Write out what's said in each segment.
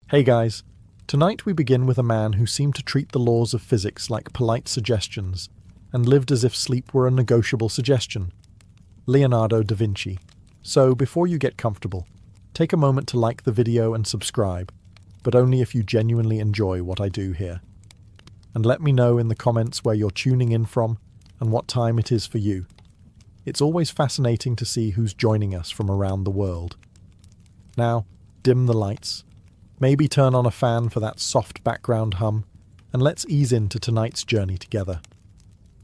Hey guys, tonight we begin with a man who seemed to treat the laws of physics like polite suggestions and lived as if sleep were a negotiable suggestion. Leonardo da Vinci. So before you get comfortable, take a moment to like the video and subscribe, but only if you genuinely enjoy what I do here. And let me know in the comments where you're tuning in from and what time it is for you. It's always fascinating to see who's joining us from around the world. Now, dim the lights. Maybe turn on a fan for that soft background hum, and let's ease into tonight's journey together.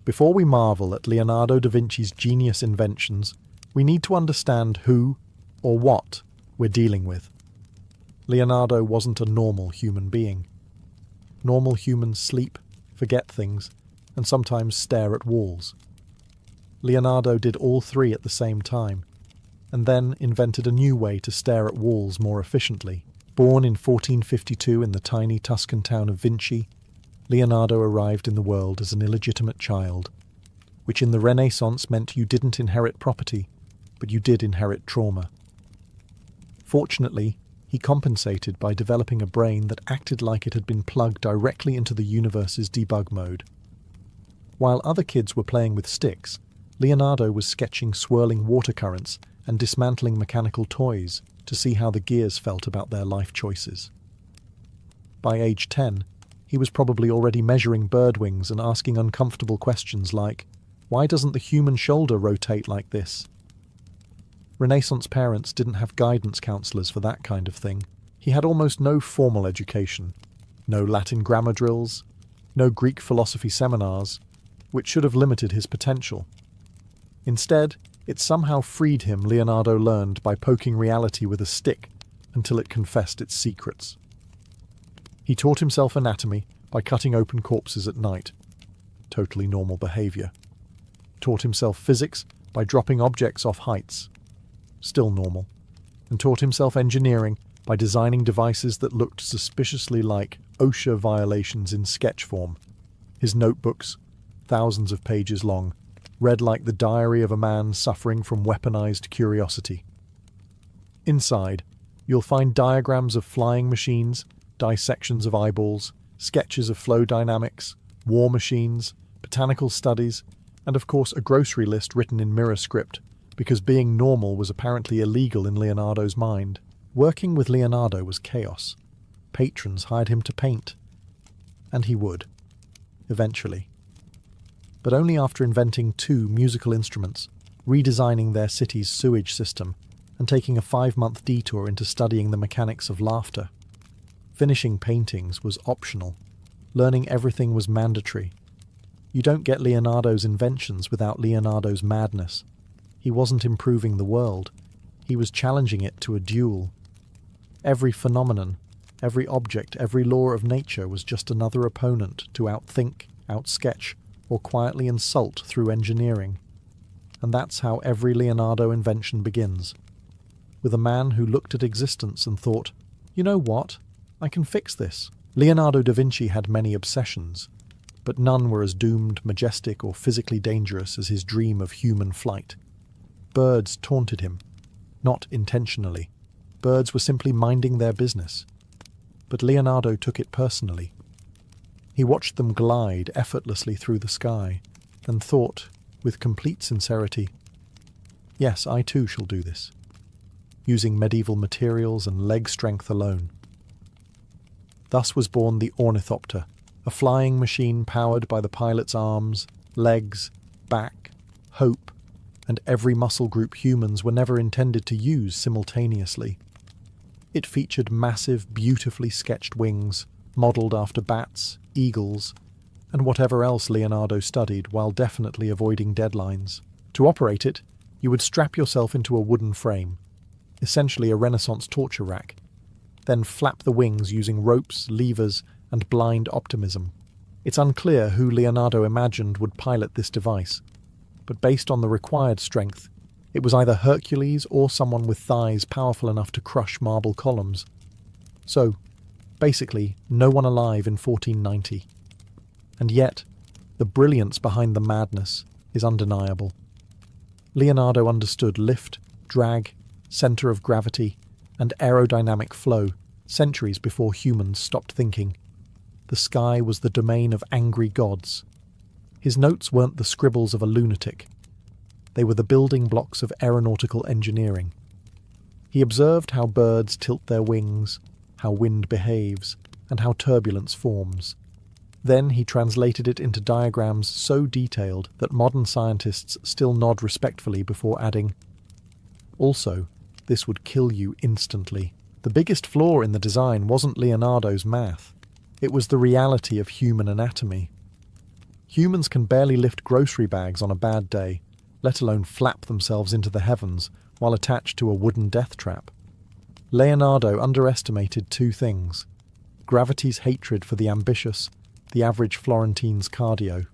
Before we marvel at Leonardo da Vinci's genius inventions, we need to understand who, or what, we're dealing with. Leonardo wasn't a normal human being. Normal humans sleep, forget things, and sometimes stare at walls. Leonardo did all three at the same time, and then invented a new way to stare at walls more efficiently. Born in 1452 in the tiny Tuscan town of Vinci, Leonardo arrived in the world as an illegitimate child, which in the Renaissance meant you didn't inherit property, but you did inherit trauma. Fortunately, he compensated by developing a brain that acted like it had been plugged directly into the universe's debug mode. While other kids were playing with sticks, Leonardo was sketching swirling water currents and dismantling mechanical toys to see how the gears felt about their life choices. By age 10, he was probably already measuring bird wings and asking uncomfortable questions like, why doesn't the human shoulder rotate like this? Renaissance parents didn't have guidance counselors for that kind of thing. He had almost no formal education, no Latin grammar drills, no Greek philosophy seminars, which should have limited his potential. Instead, it somehow freed him, Leonardo learned, by poking reality with a stick until it confessed its secrets. He taught himself anatomy by cutting open corpses at night. Totally normal behavior. Taught himself physics by dropping objects off heights. Still normal. And taught himself engineering by designing devices that looked suspiciously like OSHA violations in sketch form. His notebooks, thousands of pages long, read like the diary of a man suffering from weaponized curiosity. Inside, you'll find diagrams of flying machines, dissections of eyeballs, sketches of flow dynamics, war machines, botanical studies, and of course a grocery list written in mirror script, because being normal was apparently illegal in Leonardo's mind. Working with Leonardo was chaos. Patrons hired him to paint. And he would. Eventually. But only after inventing 2 musical instruments, redesigning their city's sewage system, and taking a 5-month detour into studying the mechanics of laughter. Finishing paintings was optional. Learning everything was mandatory. You don't get Leonardo's inventions without Leonardo's madness. He wasn't improving the world. He was challenging it to a duel. Every phenomenon, every object, every law of nature was just another opponent to outthink, outsketch, or quietly insult through engineering. And that's how every Leonardo invention begins. With a man who looked at existence and thought, you know what? I can fix this. Leonardo da Vinci had many obsessions, but none were as doomed, majestic, or physically dangerous as his dream of human flight. Birds taunted him. Not intentionally. Birds were simply minding their business. But Leonardo took it personally. He watched them glide effortlessly through the sky, and thought, with complete sincerity, yes, I too shall do this, using medieval materials and leg strength alone. Thus was born the ornithopter, a flying machine powered by the pilot's arms, legs, back, hope, and every muscle group humans were never intended to use simultaneously. It featured massive, beautifully sketched wings, modelled after bats, eagles, and whatever else Leonardo studied while definitely avoiding deadlines. To operate it, you would strap yourself into a wooden frame, essentially a Renaissance torture rack, then flap the wings using ropes, levers, and blind optimism. It's unclear who Leonardo imagined would pilot this device, but based on the required strength, it was either Hercules or someone with thighs powerful enough to crush marble columns. So, basically, no one alive in 1490. And yet, the brilliance behind the madness is undeniable. Leonardo understood lift, drag, centre of gravity, and aerodynamic flow centuries before humans stopped thinking. The sky was the domain of angry gods. His notes weren't the scribbles of a lunatic. They were the building blocks of aeronautical engineering. He observed how birds tilt their wings, how wind behaves, and how turbulence forms. Then he translated it into diagrams so detailed that modern scientists still nod respectfully before adding, "Also, this would kill you instantly." The biggest flaw in the design wasn't Leonardo's math. It was the reality of human anatomy. Humans can barely lift grocery bags on a bad day, let alone flap themselves into the heavens while attached to a wooden death trap. Leonardo underestimated two things: gravity's hatred for the ambitious, the average Florentine's cardio.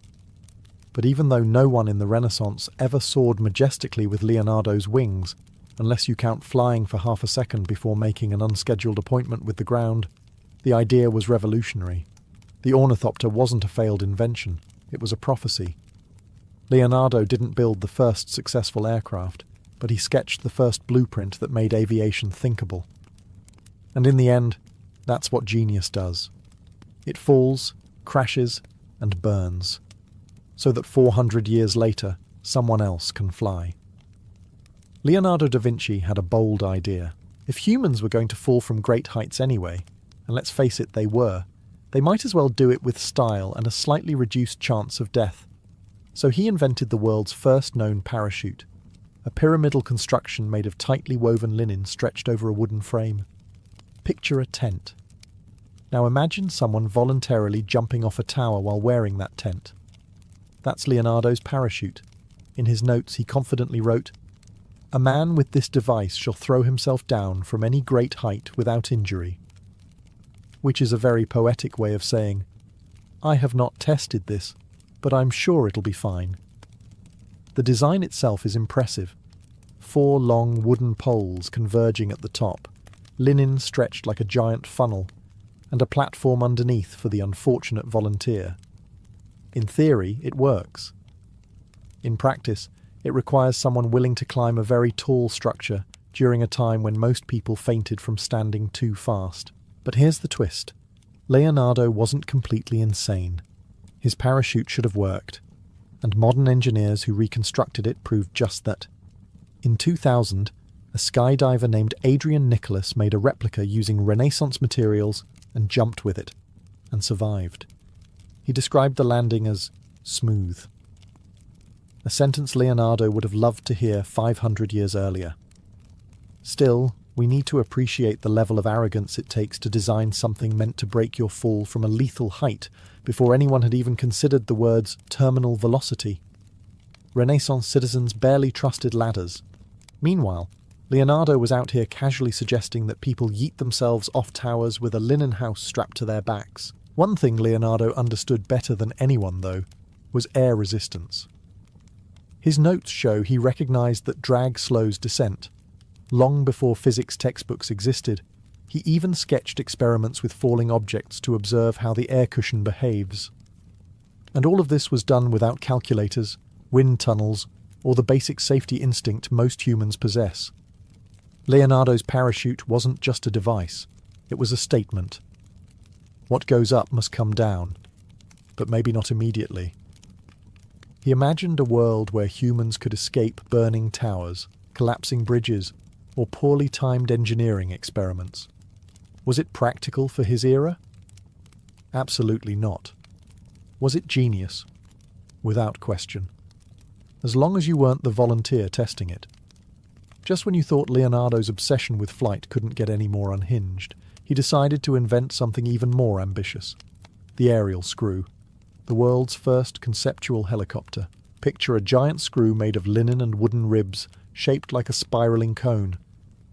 But even though no one in the Renaissance ever soared majestically with Leonardo's wings, unless you count flying for half a second before making an unscheduled appointment with the ground, the idea was revolutionary. The ornithopter wasn't a failed invention, it was a prophecy. Leonardo didn't build the first successful aircraft, but he sketched the first blueprint that made aviation thinkable. And in the end, that's what genius does. It falls, crashes, and burns, so that 400 years later, someone else can fly. Leonardo da Vinci had a bold idea. If humans were going to fall from great heights anyway, and let's face it, they were, they might as well do it with style and a slightly reduced chance of death. So he invented the world's first known parachute, a pyramidal construction made of tightly woven linen stretched over a wooden frame. Picture a tent. Now imagine someone voluntarily jumping off a tower while wearing that tent. That's Leonardo's parachute. In his notes he confidently wrote, "A man with this device shall throw himself down from any great height without injury." Which is a very poetic way of saying, I have not tested this, but I'm sure it'll be fine. The design itself is impressive. 4 long wooden poles converging at the top, linen stretched like a giant funnel, and a platform underneath for the unfortunate volunteer. In theory, it works. In practice, it requires someone willing to climb a very tall structure during a time when most people fainted from standing too fast. But here's the twist. Leonardo wasn't completely insane. His parachute should have worked, and modern engineers who reconstructed it proved just that. In 2000, a skydiver named Adrian Nicholas made a replica using Renaissance materials and jumped with it, and survived. He described the landing as smooth. A sentence Leonardo would have loved to hear 500 years earlier. Still, we need to appreciate the level of arrogance it takes to design something meant to break your fall from a lethal height before anyone had even considered the words terminal velocity. Renaissance citizens barely trusted ladders. Meanwhile, Leonardo was out here casually suggesting that people yeet themselves off towers with a linen house strapped to their backs. One thing Leonardo understood better than anyone, though, was air resistance. His notes show he recognized that drag slows descent. Long before physics textbooks existed, he even sketched experiments with falling objects to observe how the air cushion behaves. And all of this was done without calculators, wind tunnels, or the basic safety instinct most humans possess. Leonardo's parachute wasn't just a device, it was a statement. What goes up must come down, but maybe not immediately. He imagined a world where humans could escape burning towers, collapsing bridges, or poorly timed engineering experiments. Was it practical for his era? Absolutely not. Was it genius? Without question. As long as you weren't the volunteer testing it. Just when you thought Leonardo's obsession with flight couldn't get any more unhinged, he decided to invent something even more ambitious. The aerial screw. The world's first conceptual helicopter. Picture a giant screw made of linen and wooden ribs, shaped like a spiraling cone.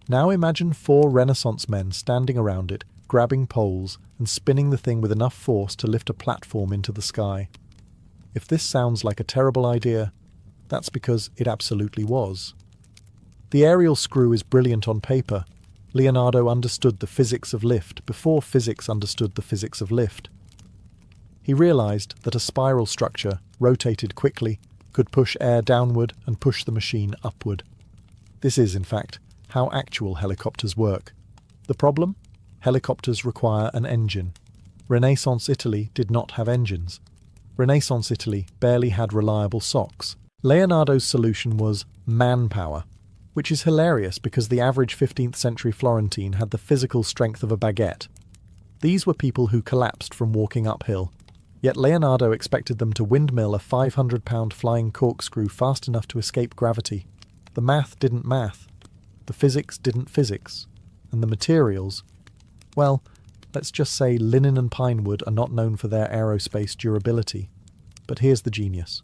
Now imagine 4 Renaissance men standing around it, grabbing poles, and spinning the thing with enough force to lift a platform into the sky. If this sounds like a terrible idea, that's because it absolutely was. The aerial screw is brilliant on paper. Leonardo understood the physics of lift before physics understood the physics of lift. He realized that a spiral structure, rotated quickly, could push air downward and push the machine upward. This is, in fact, how actual helicopters work. The problem? Helicopters require an engine. Renaissance Italy did not have engines. Renaissance Italy barely had reliable socks. Leonardo's solution was manpower, which is hilarious because the average 15th century Florentine had the physical strength of a baguette. These were people who collapsed from walking uphill, yet Leonardo expected them to windmill a 500-pound flying corkscrew fast enough to escape gravity. The math didn't math, the physics didn't physics, and the materials, well, let's just say linen and pine wood are not known for their aerospace durability. But here's the genius.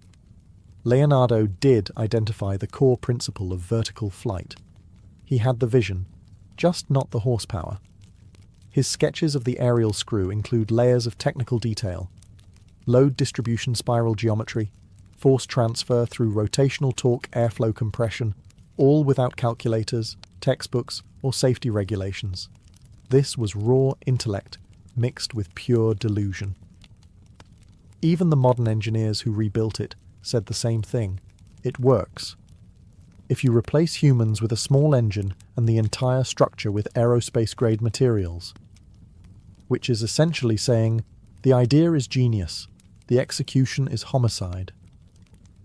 Leonardo did identify the core principle of vertical flight. He had the vision, just not the horsepower. His sketches of the aerial screw include layers of technical detail: load distribution spiral geometry, force transfer through rotational torque airflow compression, all without calculators, textbooks, or safety regulations. This was raw intellect mixed with pure delusion. Even the modern engineers who rebuilt it said the same thing. It works. If you replace humans with a small engine and the entire structure with aerospace-grade materials, which is essentially saying, the idea is genius, the execution is homicide.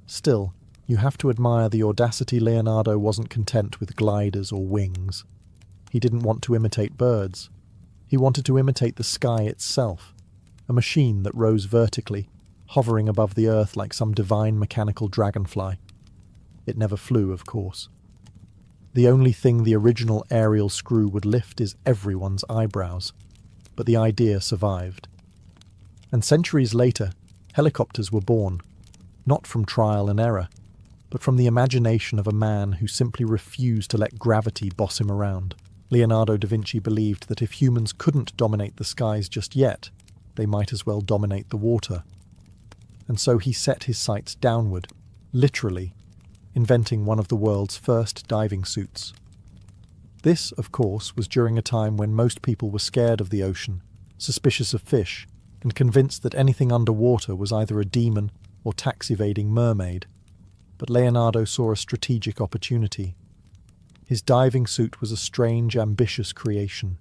Still, you have to admire the audacity. Leonardo wasn't content with gliders or wings. He didn't want to imitate birds. He wanted to imitate the sky itself, a machine that rose vertically, hovering above the earth like some divine mechanical dragonfly. It never flew, of course. The only thing the original aerial screw would lift is everyone's eyebrows, but the idea survived. And centuries later, helicopters were born, not from trial and error, but from the imagination of a man who simply refused to let gravity boss him around. Leonardo da Vinci believed that if humans couldn't dominate the skies just yet, they might as well dominate the water. And so he set his sights downward, literally, inventing one of the world's first diving suits. This, of course, was during a time when most people were scared of the ocean, suspicious of fish, and convinced that anything underwater was either a demon or tax-evading mermaid. But Leonardo saw a strategic opportunity. His diving suit was a strange, ambitious creation.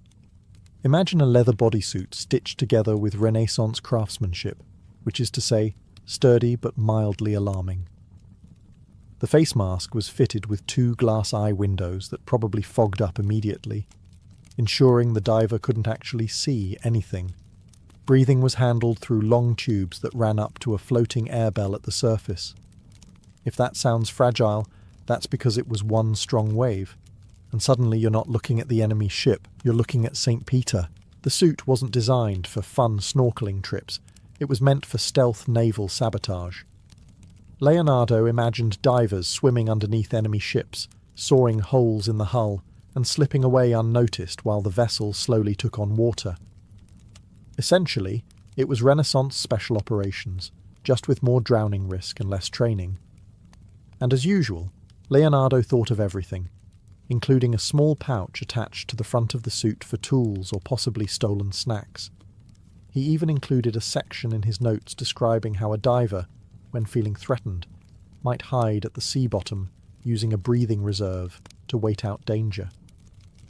Imagine a leather bodysuit stitched together with Renaissance craftsmanship, which is to say, sturdy but mildly alarming. The face mask was fitted with 2 glass eye windows that probably fogged up immediately, ensuring the diver couldn't actually see anything. Breathing was handled through long tubes that ran up to a floating air bell at the surface. If that sounds fragile, that's because it was one strong wave, and suddenly you're not looking at the enemy ship, you're looking at St. Peter. The suit wasn't designed for fun snorkeling trips, it was meant for stealth naval sabotage. Leonardo imagined divers swimming underneath enemy ships, sawing holes in the hull, and slipping away unnoticed while the vessel slowly took on water. Essentially, it was Renaissance special operations, just with more drowning risk and less training. And as usual, Leonardo thought of everything, including a small pouch attached to the front of the suit for tools or possibly stolen snacks. He even included a section in his notes describing how a diver, when feeling threatened, might hide at the sea bottom using a breathing reserve to wait out danger.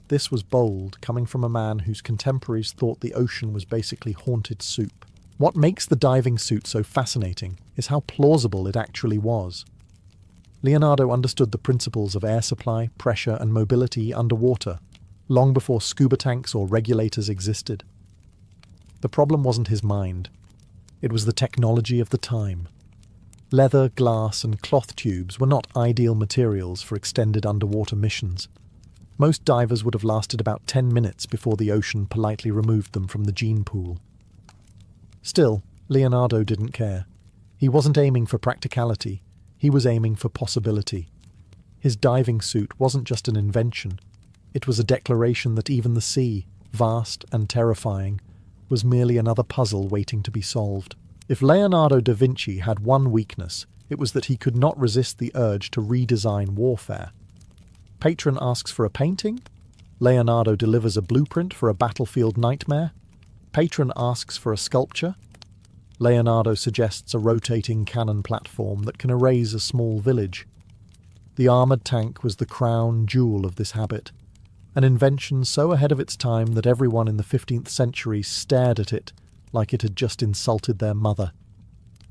This was bold, coming from a man whose contemporaries thought the ocean was basically haunted soup. What makes the diving suit so fascinating is how plausible it actually was. Leonardo understood the principles of air supply, pressure, and mobility underwater, long before scuba tanks or regulators existed. The problem wasn't his mind. It was the technology of the time. Leather, glass, and cloth tubes were not ideal materials for extended underwater missions. Most divers would have lasted about 10 minutes before the ocean politely removed them from the gene pool. Still, Leonardo didn't care. He wasn't aiming for practicality. He was aiming for possibility. His diving suit wasn't just an invention. It was a declaration that even the sea, vast and terrifying, was merely another puzzle waiting to be solved. If Leonardo da Vinci had one weakness, it was that he could not resist the urge to redesign warfare. Patron asks for a painting. Leonardo delivers a blueprint for a battlefield nightmare. Patron asks for a sculpture. Leonardo suggests a rotating cannon platform that can erase a small village. The armoured tank was the crown jewel of this habit, an invention so ahead of its time that everyone in the 15th century stared at it like it had just insulted their mother.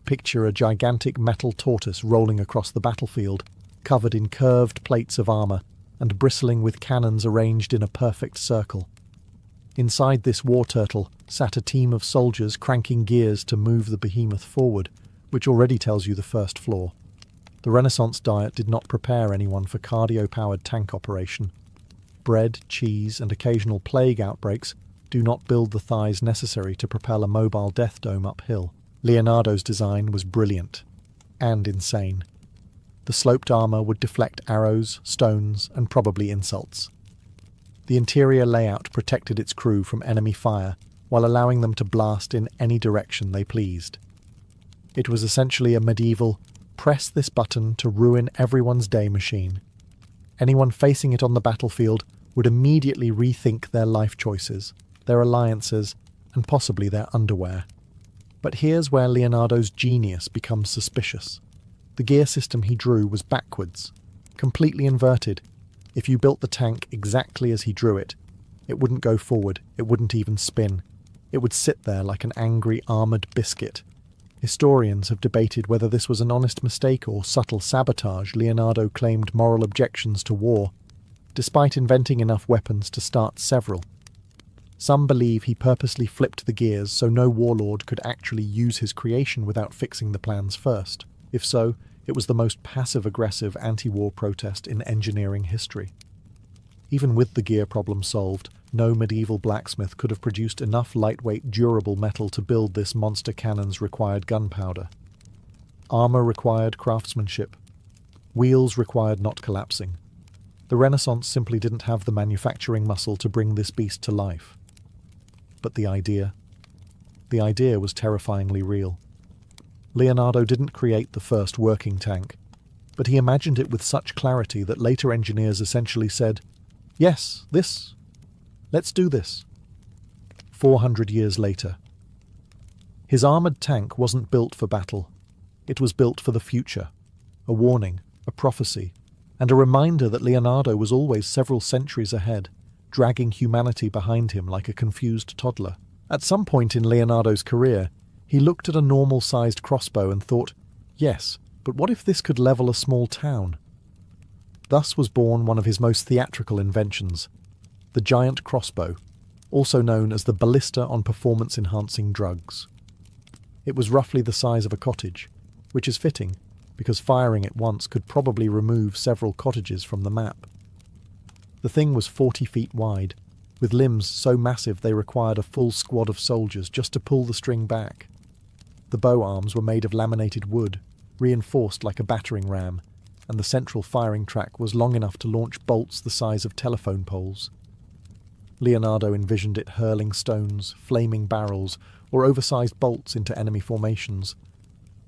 Picture a gigantic metal tortoise rolling across the battlefield, covered in curved plates of armour and bristling with cannons arranged in a perfect circle. Inside this war turtle sat a team of soldiers cranking gears to move the behemoth forward, which already tells you the first flaw. The Renaissance diet did not prepare anyone for cardio-powered tank operation. Bread, cheese, and occasional plague outbreaks do not build the thighs necessary to propel a mobile death dome uphill. Leonardo's design was brilliant and insane. The sloped armour would deflect arrows, stones, and probably insults. The interior layout protected its crew from enemy fire while allowing them to blast in any direction they pleased. It was essentially a medieval, press this button to ruin everyone's day machine. Anyone facing it on the battlefield would immediately rethink their life choices, their alliances, and possibly their underwear. But here's where Leonardo's genius becomes suspicious. The gear system he drew was backwards, completely inverted. If you built the tank exactly as he drew it, it wouldn't go forward, it wouldn't even spin. It would sit there like an angry armoured biscuit. Historians have debated whether this was an honest mistake or subtle sabotage. Leonardo claimed moral objections to war, despite inventing enough weapons to start several. Some believe he purposely flipped the gears so no warlord could actually use his creation without fixing the plans first. If so, it was the most passive-aggressive anti-war protest in engineering history. Even with the gear problem solved, no medieval blacksmith could have produced enough lightweight, durable metal to build this monster cannon's required gunpowder. Armour required craftsmanship. Wheels required not collapsing. The Renaissance simply didn't have the manufacturing muscle to bring this beast to life. But the idea was terrifyingly real. Leonardo didn't create the first working tank, but he imagined it with such clarity that later engineers essentially said, "Yes, let's do this." 400 years later. His armoured tank wasn't built for battle. It was built for the future, a warning, a prophecy, and a reminder that Leonardo was always several centuries ahead, dragging humanity behind him like a confused toddler. At some point in Leonardo's career, he looked at a normal-sized crossbow and thought, yes, but what if this could level a small town? Thus was born one of his most theatrical inventions, the giant crossbow, also known as the ballista on performance-enhancing drugs. It was roughly the size of a cottage, which is fitting, because firing it once could probably remove several cottages from the map. The thing was 40 feet wide, with limbs so massive they required a full squad of soldiers just to pull the string back. The bow arms were made of laminated wood, reinforced like a battering ram, and the central firing track was long enough to launch bolts the size of telephone poles. Leonardo envisioned it hurling stones, flaming barrels, or oversized bolts into enemy formations,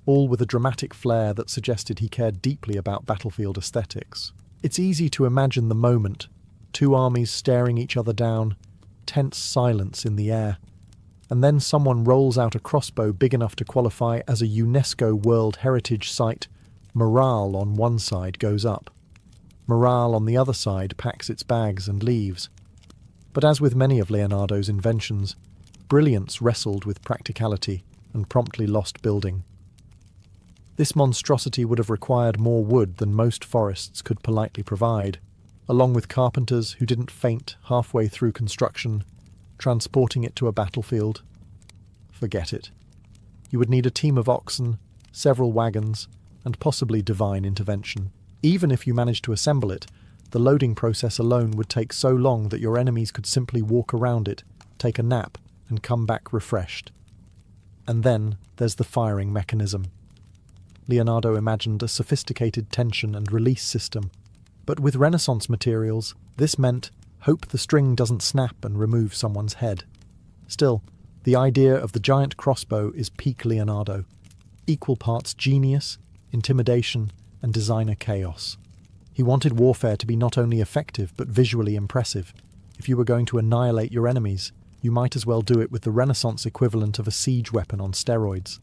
all with a dramatic flair that suggested he cared deeply about battlefield aesthetics. It's easy to imagine the moment, two armies staring each other down, tense silence in the air, and then someone rolls out a crossbow big enough to qualify as a UNESCO World Heritage Site. Morale on one side goes up. Morale on the other side packs its bags and leaves. But as with many of Leonardo's inventions, brilliance wrestled with practicality and promptly lost building. This monstrosity would have required more wood than most forests could politely provide, along with carpenters who didn't faint halfway through construction, transporting it to a battlefield. Forget it. You would need a team of oxen, several wagons, and possibly divine intervention. Even if you managed to assemble it, the loading process alone would take so long that your enemies could simply walk around it, take a nap, and come back refreshed. And then there's the firing mechanism. Leonardo imagined a sophisticated tension and release system, but with Renaissance materials, this meant hope the string doesn't snap and remove someone's head. Still, the idea of the giant crossbow is peak Leonardo, equal parts genius, intimidation, and designer chaos. He wanted warfare to be not only effective but visually impressive. If you were going to annihilate your enemies, you might as well do it with the Renaissance equivalent of a siege weapon on steroids.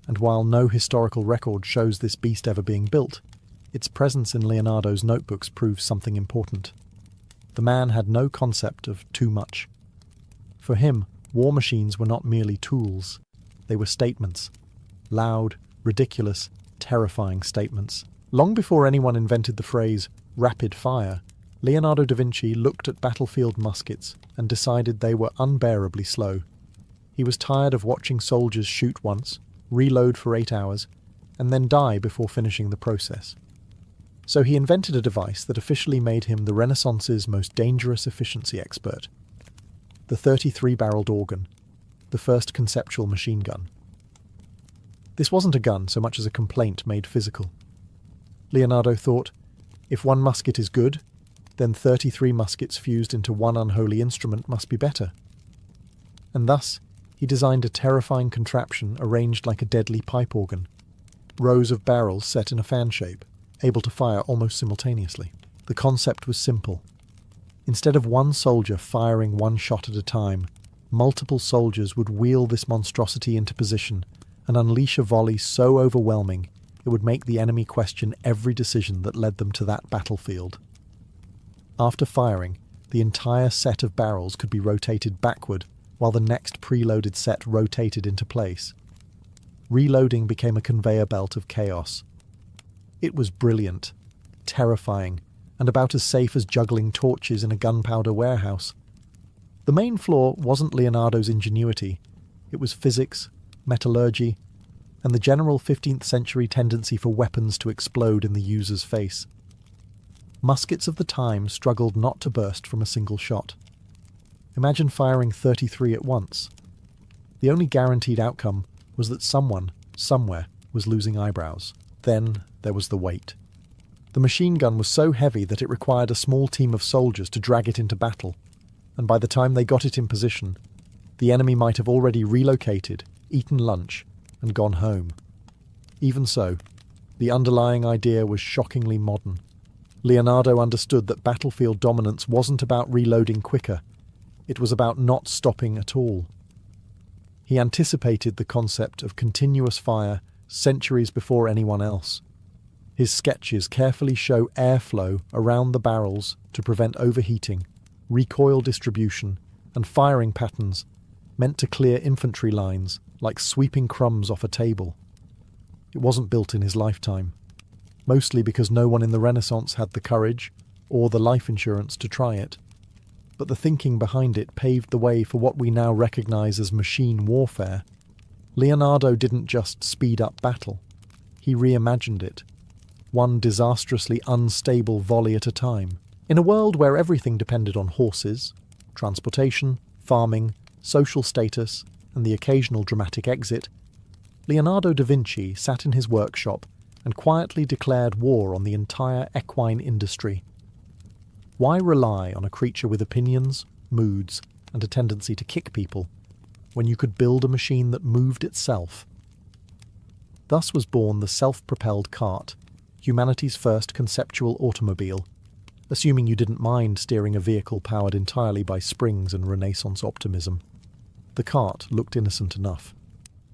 And while no historical record shows this beast ever being built, its presence in Leonardo's notebooks proves something important. The man had no concept of too much. For him, war machines were not merely tools. They were statements. Loud, ridiculous, terrifying statements. Long before anyone invented the phrase rapid fire, Leonardo da Vinci looked at battlefield muskets and decided they were unbearably slow. He was tired of watching soldiers shoot once, reload for 8 hours, and then die before finishing the process. So he invented a device that officially made him the Renaissance's most dangerous efficiency expert. The 33-barreled organ, the first conceptual machine gun. This wasn't a gun so much as a complaint made physical. Leonardo thought, if one musket is good, then 33 muskets fused into one unholy instrument must be better. And thus, he designed a terrifying contraption arranged like a deadly pipe organ, rows of barrels set in a fan shape, able to fire almost simultaneously. The concept was simple. Instead of one soldier firing one shot at a time, multiple soldiers would wheel this monstrosity into position and unleash a volley so overwhelming it would make the enemy question every decision that led them to that battlefield. After firing, the entire set of barrels could be rotated backward while the next preloaded set rotated into place. Reloading became a conveyor belt of chaos. It was brilliant, terrifying, and about as safe as juggling torches in a gunpowder warehouse. The main flaw wasn't Leonardo's ingenuity. It was physics, metallurgy, and the general 15th century tendency for weapons to explode in the user's face. Muskets of the time struggled not to burst from a single shot. Imagine firing 33 at once. The only guaranteed outcome was that someone, somewhere, was losing eyebrows. Then there was the weight. The machine gun was so heavy that it required a small team of soldiers to drag it into battle, and by the time they got it in position, the enemy might have already relocated, eaten lunch, and gone home. Even so, the underlying idea was shockingly modern. Leonardo understood that battlefield dominance wasn't about reloading quicker. It was about not stopping at all. He anticipated the concept of continuous fire centuries before anyone else. His sketches carefully show airflow around the barrels to prevent overheating, recoil distribution, and firing patterns meant to clear infantry lines like sweeping crumbs off a table. It wasn't built in his lifetime, mostly because no one in the Renaissance had the courage or the life insurance to try it. But the thinking behind it paved the way for what we now recognize as machine warfare. Leonardo didn't just speed up battle. He reimagined it, one disastrously unstable volley at a time. In a world where everything depended on horses, transportation, farming, social status, and the occasional dramatic exit, Leonardo da Vinci sat in his workshop and quietly declared war on the entire equine industry. Why rely on a creature with opinions, moods, and a tendency to kick people, when you could build a machine that moved itself? Thus was born the self-propelled cart, humanity's first conceptual automobile, assuming you didn't mind steering a vehicle powered entirely by springs and Renaissance optimism. The cart looked innocent enough.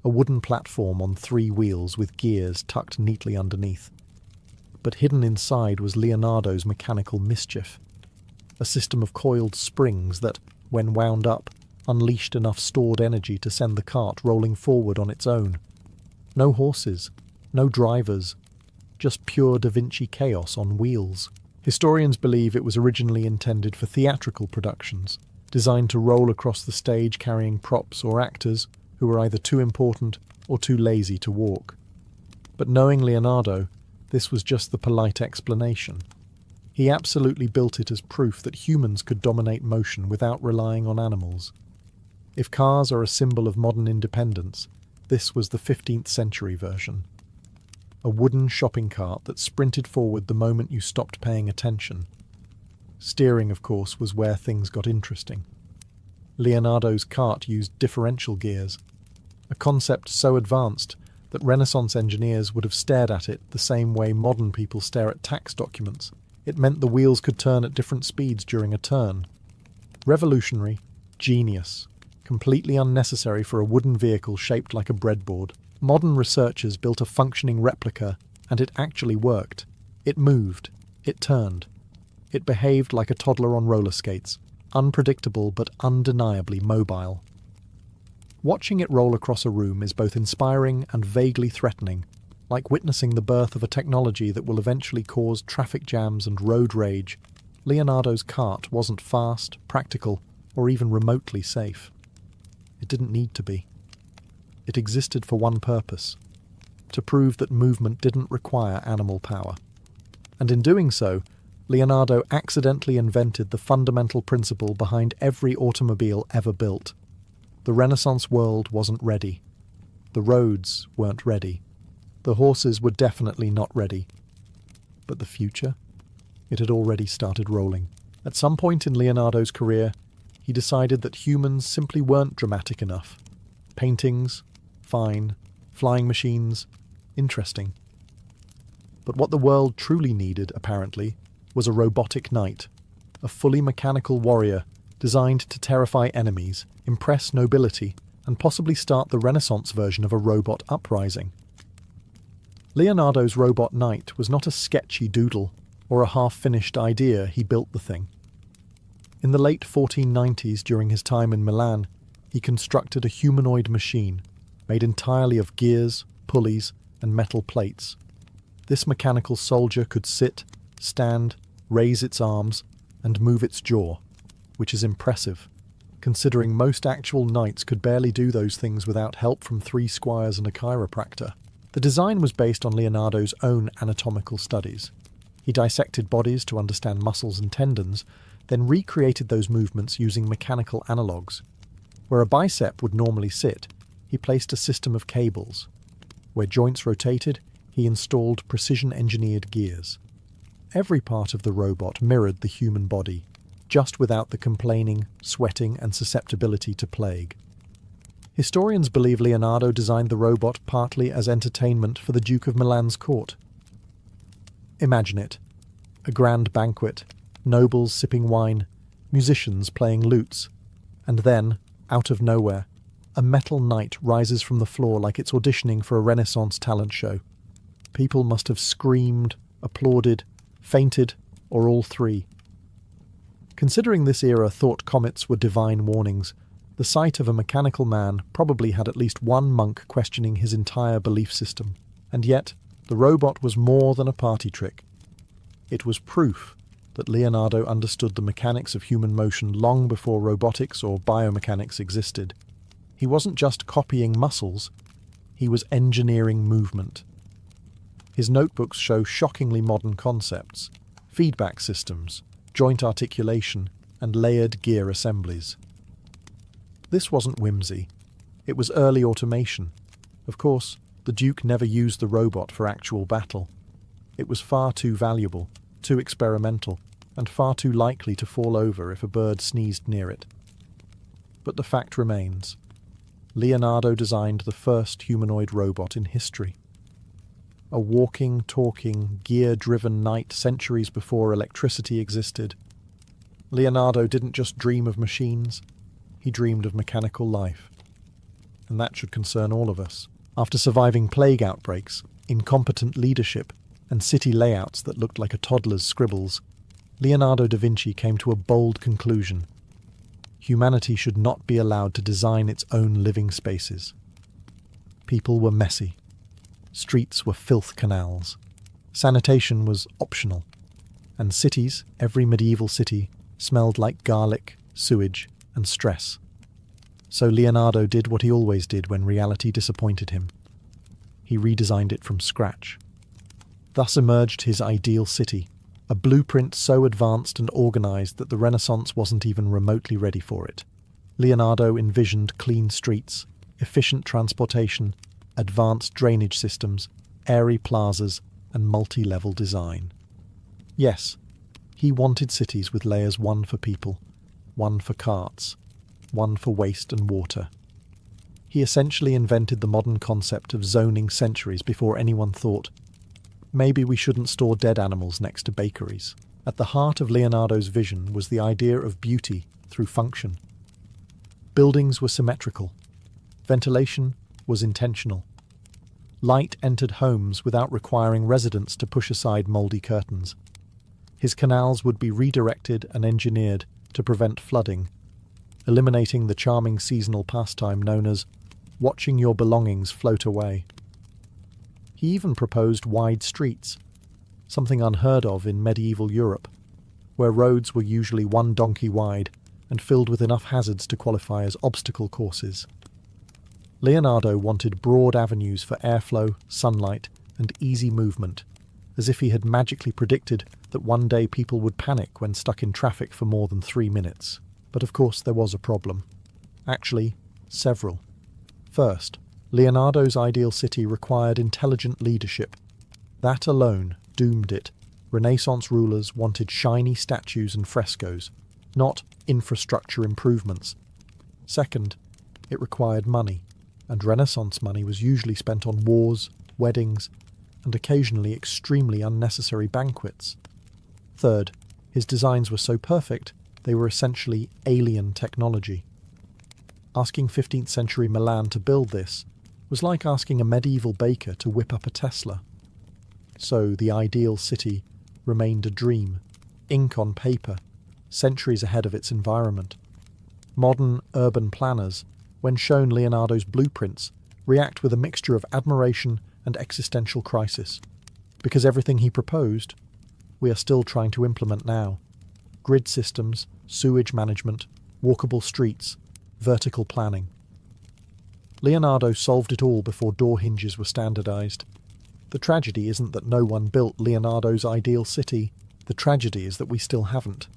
A wooden platform on 3 wheels with gears tucked neatly underneath. But hidden inside was Leonardo's mechanical mischief. A system of coiled springs that, when wound up, unleashed enough stored energy to send the cart rolling forward on its own. No horses, no drivers, just pure Da Vinci chaos on wheels. Historians believe it was originally intended for theatrical productions, designed to roll across the stage carrying props or actors who were either too important or too lazy to walk. But knowing Leonardo, this was just the polite explanation. He absolutely built it as proof that humans could dominate motion without relying on animals. If cars are a symbol of modern independence, this was the 15th century version. A wooden shopping cart that sprinted forward the moment you stopped paying attention. Steering, of course, was where things got interesting. Leonardo's cart used differential gears, a concept so advanced that Renaissance engineers would have stared at it the same way modern people stare at tax documents. It meant the wheels could turn at different speeds during a turn. Revolutionary, genius, completely unnecessary for a wooden vehicle shaped like a breadboard. Modern researchers built a functioning replica, and it actually worked. It moved. It turned. It behaved like a toddler on roller skates, unpredictable but undeniably mobile. Watching it roll across a room is both inspiring and vaguely threatening, like witnessing the birth of a technology that will eventually cause traffic jams and road rage. Leonardo's cart wasn't fast, practical, or even remotely safe. It didn't need to be. It existed for one purpose: to prove that movement didn't require animal power. And in doing so, Leonardo accidentally invented the fundamental principle behind every automobile ever built. The Renaissance world wasn't ready. The roads weren't ready. The horses were definitely not ready. But the future? It had already started rolling. At some point in Leonardo's career, he decided that humans simply weren't dramatic enough. Paintings, fine. Flying machines, interesting. But what the world truly needed, apparently, was a robotic knight, a fully mechanical warrior designed to terrify enemies, impress nobility, and possibly start the Renaissance version of a robot uprising. Leonardo's robot knight was not a sketchy doodle or a half-finished idea. He built the thing. In the late 1490s, during his time in Milan, he constructed a humanoid machine made entirely of gears, pulleys, and metal plates. This mechanical soldier could sit, stand, raise its arms, and move its jaw, which is impressive, considering most actual knights could barely do those things without help from 3 squires and a chiropractor. The design was based on Leonardo's own anatomical studies. He dissected bodies to understand muscles and tendons, then recreated those movements using mechanical analogues. Where a bicep would normally sit, he placed a system of cables. Where joints rotated, he installed precision-engineered gears. Every part of the robot mirrored the human body, just without the complaining, sweating, and susceptibility to plague. Historians believe Leonardo designed the robot partly as entertainment for the Duke of Milan's court. Imagine it: a grand banquet, nobles sipping wine, musicians playing lutes, and then, out of nowhere, a metal knight rises from the floor like it's auditioning for a Renaissance talent show. People must have screamed, applauded, fainted, or all three. Considering this era thought comets were divine warnings, the sight of a mechanical man probably had at least one monk questioning his entire belief system. And yet, the robot was more than a party trick. It was proof that Leonardo understood the mechanics of human motion long before robotics or biomechanics existed. He wasn't just copying muscles, he was engineering movement. His notebooks show shockingly modern concepts: feedback systems, joint articulation, and layered gear assemblies. This wasn't whimsy. It was early automation. Of course, the Duke never used the robot for actual battle. It was far too valuable, too experimental, and far too likely to fall over if a bird sneezed near it. But the fact remains: Leonardo designed the first humanoid robot in history. A walking, talking, gear-driven knight centuries before electricity existed. Leonardo didn't just dream of machines, he dreamed of mechanical life. And that should concern all of us. After surviving plague outbreaks, incompetent leadership, and city layouts that looked like a toddler's scribbles, Leonardo da Vinci came to a bold conclusion: humanity should not be allowed to design its own living spaces. People were messy. Streets were filth canals. Sanitation was optional. And cities, every medieval city, smelled like garlic, sewage, and stress. So Leonardo did what he always did when reality disappointed him. He redesigned it from scratch. Thus emerged his ideal city, a blueprint so advanced and organized that the Renaissance wasn't even remotely ready for it. Leonardo envisioned clean streets, efficient transportation, advanced drainage systems, airy plazas, and multi-level design. Yes, he wanted cities with layers: one for people, one for carts, one for waste and water. He essentially invented the modern concept of zoning centuries before anyone thought, maybe we shouldn't store dead animals next to bakeries. At the heart of Leonardo's vision was the idea of beauty through function. Buildings were symmetrical. Ventilation was intentional. Light entered homes without requiring residents to push aside mouldy curtains. His canals would be redirected and engineered to prevent flooding, eliminating the charming seasonal pastime known as watching your belongings float away. He even proposed wide streets, something unheard of in medieval Europe, where roads were usually one donkey wide and filled with enough hazards to qualify as obstacle courses. Leonardo wanted broad avenues for airflow, sunlight, and easy movement, as if he had magically predicted that one day people would panic when stuck in traffic for more than 3 minutes. But of course there was a problem. Actually, several. First, Leonardo's ideal city required intelligent leadership. That alone doomed it. Renaissance rulers wanted shiny statues and frescoes, not infrastructure improvements. Second, it required money, and Renaissance money was usually spent on wars, weddings, and occasionally extremely unnecessary banquets. Third, his designs were so perfect they were essentially alien technology. Asking 15th century Milan to build this was like asking a medieval baker to whip up a Tesla. So the ideal city remained a dream, ink on paper, centuries ahead of its environment. Modern urban planners, when shown Leonardo's blueprints, react with a mixture of admiration and existential crisis, because everything he proposed, we are still trying to implement now. Grid systems, sewage management, walkable streets, vertical planning. Leonardo solved it all before door hinges were standardized. The tragedy isn't that no one built Leonardo's ideal city, the tragedy is that we still haven't.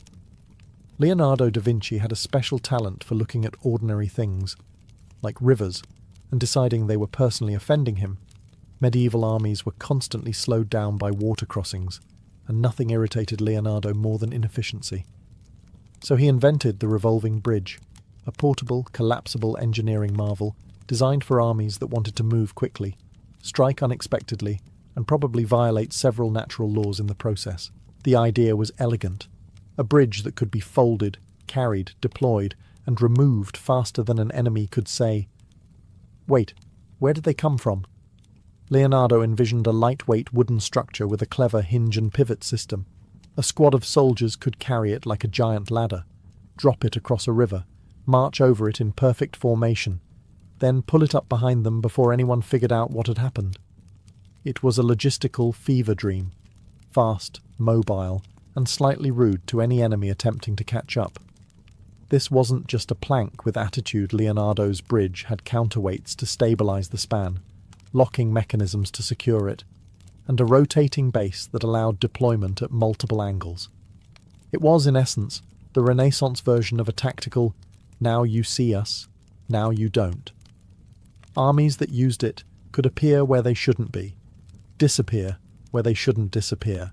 Leonardo da Vinci had a special talent for looking at ordinary things, like rivers, and deciding they were personally offending him. Medieval armies were constantly slowed down by water crossings, and nothing irritated Leonardo more than inefficiency. So he invented the revolving bridge, a portable, collapsible engineering marvel designed for armies that wanted to move quickly, strike unexpectedly, and probably violate several natural laws in the process. The idea was elegant. A bridge that could be folded, carried, deployed, and removed faster than an enemy could say, "Wait, where did they come from?" Leonardo envisioned a lightweight wooden structure with a clever hinge and pivot system. A squad of soldiers could carry it like a giant ladder, drop it across a river, march over it in perfect formation, then pull it up behind them before anyone figured out what had happened. It was a logistical fever dream, fast, mobile, and slightly rude to any enemy attempting to catch up. This wasn't just a plank with attitude. Leonardo's bridge had counterweights to stabilize the span, locking mechanisms to secure it, and a rotating base that allowed deployment at multiple angles. It was, in essence, the Renaissance version of a tactical, now you see us, now you don't. Armies that used it could appear where they shouldn't be, disappear where they shouldn't disappear,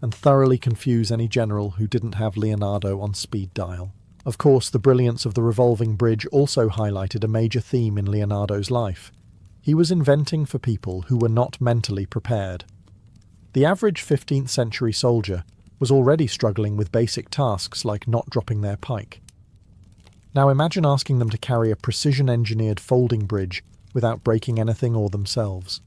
and thoroughly confuse any general who didn't have Leonardo on speed dial. Of course, the brilliance of the revolving bridge also highlighted a major theme in Leonardo's life. He was inventing for people who were not mentally prepared. The average 15th century soldier was already struggling with basic tasks like not dropping their pike. Now imagine asking them to carry a precision-engineered folding bridge without breaking anything or themselves.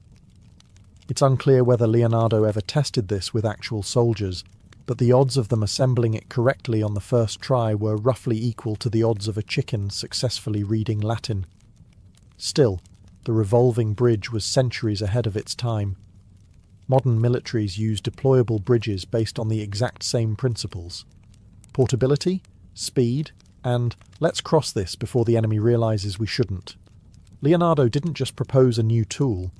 It's unclear whether Leonardo ever tested this with actual soldiers, but the odds of them assembling it correctly on the first try were roughly equal to the odds of a chicken successfully reading Latin. Still, the revolving bridge was centuries ahead of its time. Modern militaries use deployable bridges based on the exact same principles: portability, speed, and let's cross this before the enemy realizes we shouldn't. Leonardo didn't just propose a new tool,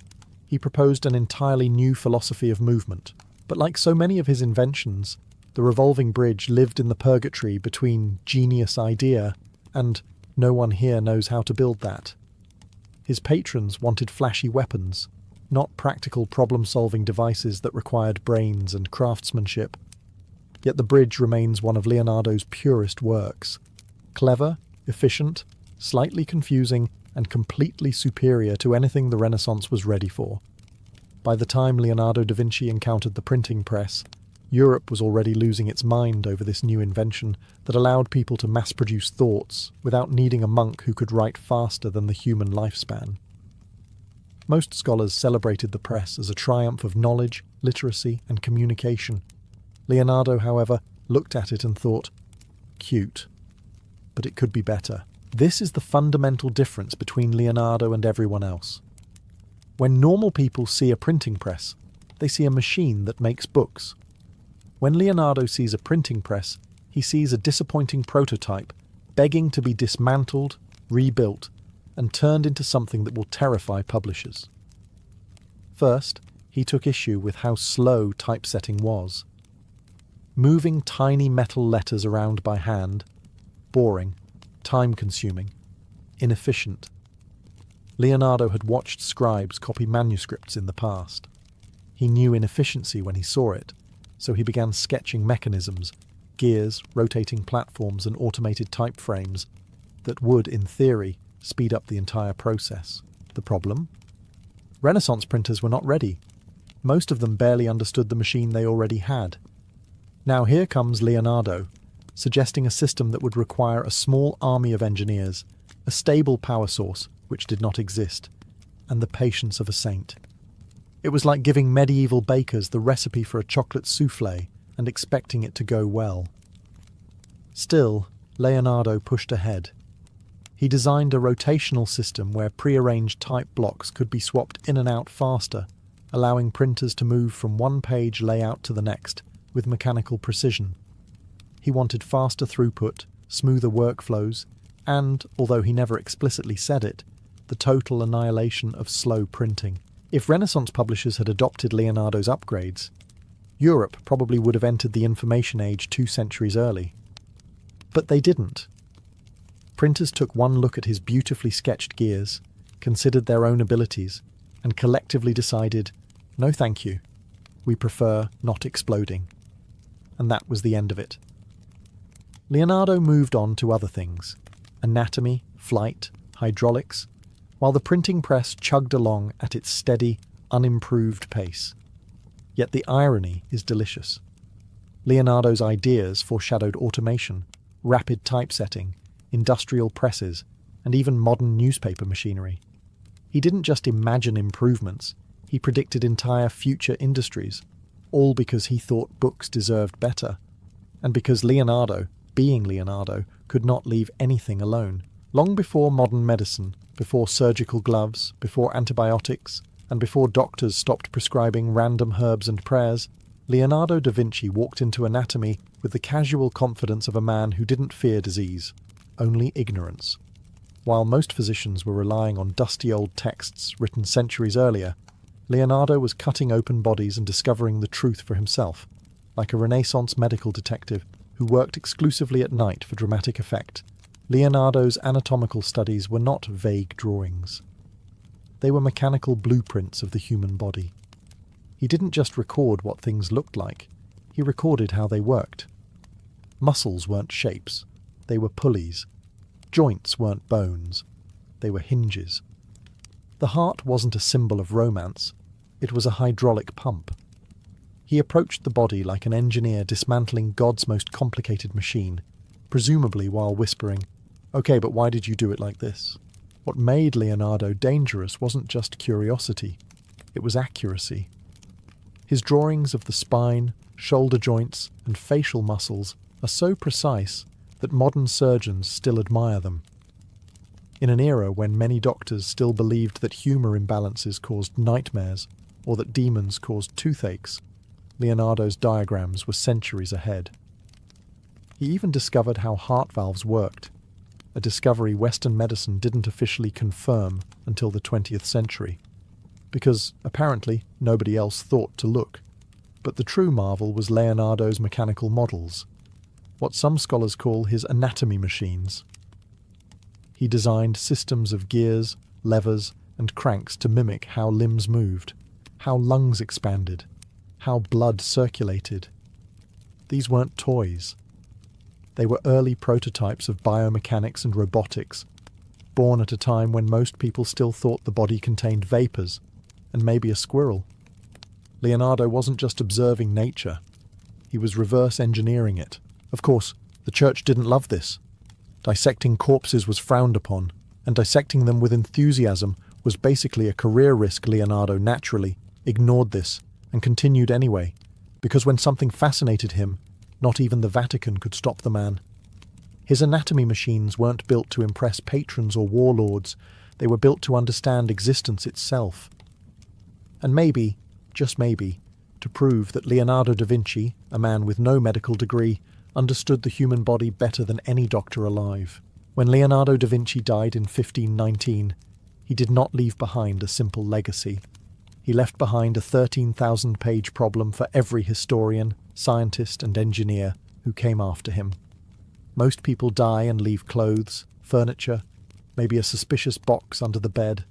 he proposed an entirely new philosophy of movement. But like so many of his inventions, the revolving bridge lived in the purgatory between genius idea and no one here knows how to build that. His patrons wanted flashy weapons, not practical problem-solving devices that required brains and craftsmanship. Yet the bridge remains one of Leonardo's purest works. Clever, efficient, slightly confusing, and completely superior to anything the Renaissance was ready for. By the time Leonardo da Vinci encountered the printing press, Europe was already losing its mind over this new invention that allowed people to mass-produce thoughts without needing a monk who could write faster than the human lifespan. Most scholars celebrated the press as a triumph of knowledge, literacy, and communication. Leonardo, however, looked at it and thought, cute, but it could be better. This is the fundamental difference between Leonardo and everyone else. When normal people see a printing press, they see a machine that makes books. When Leonardo sees a printing press, he sees a disappointing prototype begging to be dismantled, rebuilt, and turned into something that will terrify publishers. First, he took issue with how slow typesetting was. Moving tiny metal letters around by hand, boring, time-consuming, inefficient. Leonardo had watched scribes copy manuscripts in the past. He knew inefficiency when he saw it, so he began sketching mechanisms, gears, rotating platforms, and automated type frames that would, in theory, speed up the entire process. The problem? Renaissance printers were not ready. Most of them barely understood the machine they already had. Now here comes Leonardo, suggesting a system that would require a small army of engineers, a stable power source, which did not exist, and the patience of a saint. It was like giving medieval bakers the recipe for a chocolate souffle and expecting it to go well. Still, Leonardo pushed ahead. He designed a rotational system where prearranged type blocks could be swapped in and out faster, allowing printers to move from one page layout to the next with mechanical precision. He wanted faster throughput, smoother workflows, and, although he never explicitly said it, the total annihilation of slow printing. If Renaissance publishers had adopted Leonardo's upgrades, Europe probably would have entered the information age 2 centuries early. But they didn't. Printers took one look at his beautifully sketched gears, considered their own abilities, and collectively decided, no thank you, we prefer not exploding. And that was the end of it. Leonardo moved on to other things: anatomy, flight, hydraulics, while the printing press chugged along at its steady, unimproved pace. Yet the irony is delicious. Leonardo's ideas foreshadowed automation, rapid typesetting, industrial presses, and even modern newspaper machinery. He didn't just imagine improvements, he predicted entire future industries, all because he thought books deserved better, and because Leonardo, being Leonardo, could not leave anything alone. Long before modern medicine, before surgical gloves, before antibiotics, and before doctors stopped prescribing random herbs and prayers, Leonardo da Vinci walked into anatomy with the casual confidence of a man who didn't fear disease, only ignorance. While most physicians were relying on dusty old texts written centuries earlier, Leonardo was cutting open bodies and discovering the truth for himself, like a Renaissance medical detective who worked exclusively at night for dramatic effect. Leonardo's anatomical studies were not vague drawings. They were mechanical blueprints of the human body. He didn't just record what things looked like, he recorded how they worked. Muscles weren't shapes, they were pulleys. Joints weren't bones, they were hinges. The heart wasn't a symbol of romance, it was a hydraulic pump. He approached the body like an engineer dismantling God's most complicated machine, presumably while whispering, "Okay, but why did you do it like this?" What made Leonardo dangerous wasn't just curiosity, it was accuracy. His drawings of the spine, shoulder joints, and facial muscles are so precise that modern surgeons still admire them. In an era when many doctors still believed that humour imbalances caused nightmares, or that demons caused toothaches, Leonardo's diagrams were centuries ahead. He even discovered how heart valves worked, a discovery Western medicine didn't officially confirm until the 20th century, because apparently nobody else thought to look. But the true marvel was Leonardo's mechanical models, what some scholars call his anatomy machines. He designed systems of gears, levers, and cranks to mimic how limbs moved, how lungs expanded, how blood circulated. These weren't toys. They were early prototypes of biomechanics and robotics, born at a time when most people still thought the body contained vapours, and maybe a squirrel. Leonardo wasn't just observing nature, he was reverse engineering it. Of course, the church didn't love this. Dissecting corpses was frowned upon, and dissecting them with enthusiasm was basically a career risk. Leonardo naturally ignored this and continued anyway, Because when something fascinated him, not even the Vatican could stop the man. His anatomy machines weren't built to impress patrons or warlords, they were built to understand existence itself. And maybe, just maybe, to prove that Leonardo da Vinci, a man with no medical degree, understood the human body better than any doctor alive. When Leonardo da Vinci died in 1519, he did not leave behind a simple legacy. He left behind a 13,000-page problem for every historian, scientist and engineer who came after him. Most people die and leave clothes, furniture, maybe a suspicious box under the bed.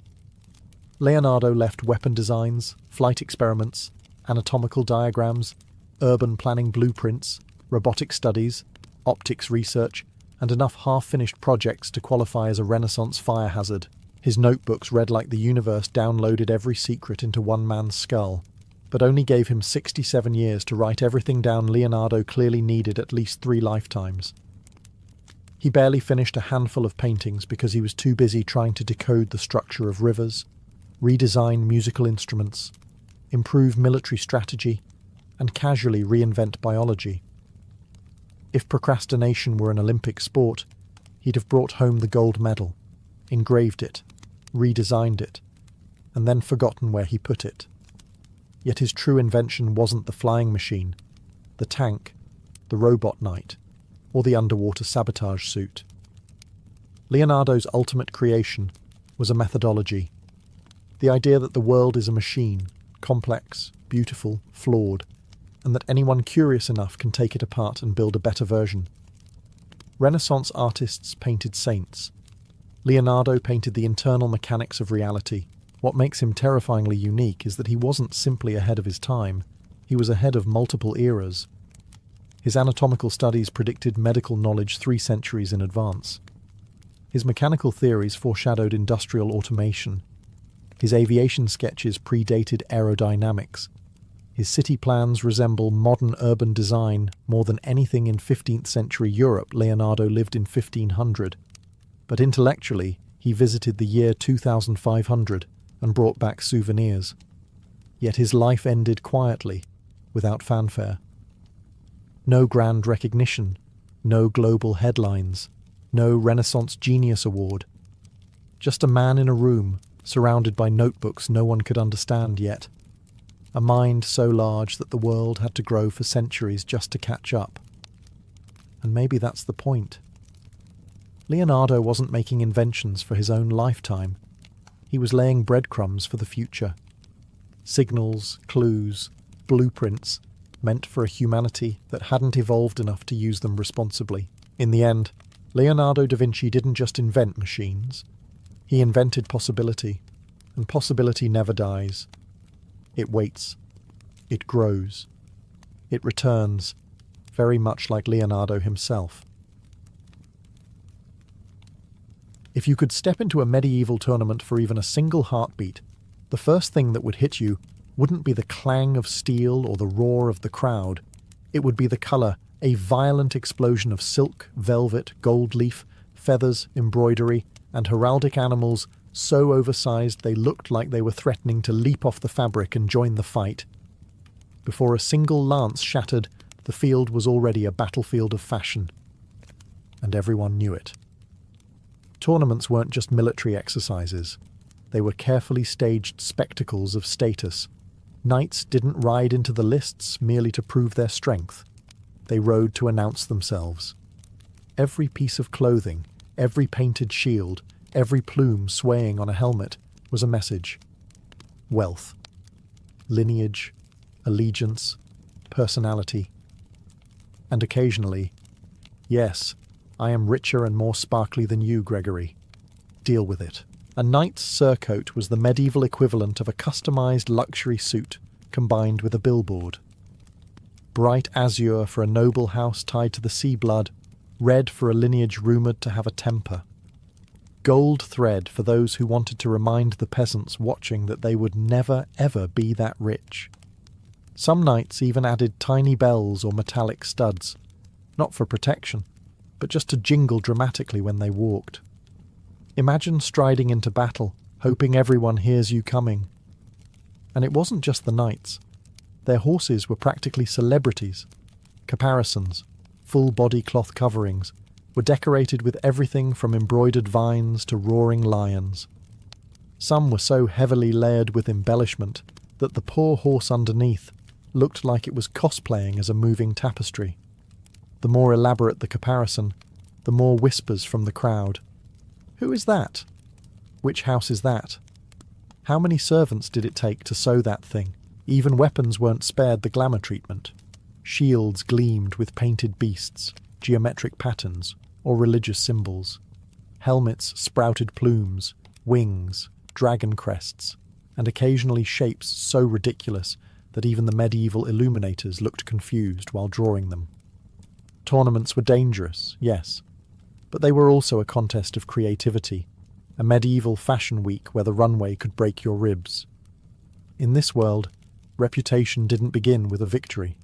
Leonardo left weapon designs, flight experiments, anatomical diagrams, urban planning blueprints, robotic studies, optics research, and enough half-finished projects to qualify as a Renaissance fire hazard. His notebooks read like the universe downloaded every secret into one man's skull, but only gave him 67 years to write everything down Leonardo clearly needed at least 3 lifetimes. He barely finished a handful of paintings because he was too busy trying to decode the structure of rivers, redesign musical instruments, improve military strategy, and casually reinvent biology. If procrastination were an Olympic sport, he'd have brought home the gold medal, engraved it, redesigned it, and then forgotten where he put it. Yet his true invention wasn't the flying machine, the tank, the robot knight, or the underwater sabotage suit. Leonardo's ultimate creation was a methodology. The idea that the world is a machine, complex, beautiful, flawed, and that anyone curious enough can take it apart and build a better version. Renaissance artists painted saints. Leonardo painted the internal mechanics of reality. What makes him terrifyingly unique is that he wasn't simply ahead of his time, he was ahead of multiple eras. His anatomical studies predicted medical knowledge 3 centuries in advance. His mechanical theories foreshadowed industrial automation. His aviation sketches predated aerodynamics. His city plans resemble modern urban design more than anything in 15th century Europe. Leonardo lived in 1500. But intellectually, he visited the year 2500 and brought back souvenirs. Yet his life ended quietly, without fanfare. No grand recognition, no global headlines, no Renaissance Genius Award. Just a man in a room, surrounded by notebooks no one could understand yet. A mind so large that the world had to grow for centuries just to catch up. And maybe that's the point. Leonardo wasn't making inventions for his own lifetime. He was laying breadcrumbs for the future. Signals, clues, blueprints, meant for a humanity that hadn't evolved enough to use them responsibly. In the end, Leonardo da Vinci didn't just invent machines. He invented possibility, and possibility never dies. It waits. It grows. It returns, very much like Leonardo himself. If you could step into a medieval tournament for even a single heartbeat, the first thing that would hit you wouldn't be the clang of steel or the roar of the crowd. It would be the colour, a violent explosion of silk, velvet, gold leaf, feathers, embroidery, and heraldic animals so oversized they looked like they were threatening to leap off the fabric and join the fight. Before a single lance shattered, the field was already a battlefield of fashion. And everyone knew it. Tournaments weren't just military exercises. They were carefully staged spectacles of status. Knights didn't ride into the lists merely to prove their strength. They rode to announce themselves. Every piece of clothing, every painted shield, every plume swaying on a helmet was a message. Wealth, lineage, allegiance, personality. And occasionally, yes, I am richer and more sparkly than you, Gregory. Deal with it. A knight's surcoat was the medieval equivalent of a customized luxury suit combined with a billboard. Bright azure for a noble house tied to the sea blood, red for a lineage rumoured to have a temper. Gold thread for those who wanted to remind the peasants watching that they would never ever be that rich. Some knights even added tiny bells or metallic studs, not for protection, but just to jingle dramatically when they walked. Imagine striding into battle, hoping everyone hears you coming. And it wasn't just the knights. Their horses were practically celebrities. Caparisons, full-body cloth coverings, were decorated with everything from embroidered vines to roaring lions. Some were so heavily layered with embellishment that the poor horse underneath looked like it was cosplaying as a moving tapestry. The more elaborate the caparison, the more whispers from the crowd. "Who is that? Which house is that? How many servants did it take to sew that thing?" Even weapons weren't spared the glamour treatment. Shields gleamed with painted beasts, geometric patterns, or religious symbols. Helmets sprouted plumes, wings, dragon crests, and occasionally shapes so ridiculous that even the medieval illuminators looked confused while drawing them. Tournaments were dangerous, yes, but they were also a contest of creativity, a medieval fashion week where the runway could break your ribs. In this world, reputation didn't begin with a victory.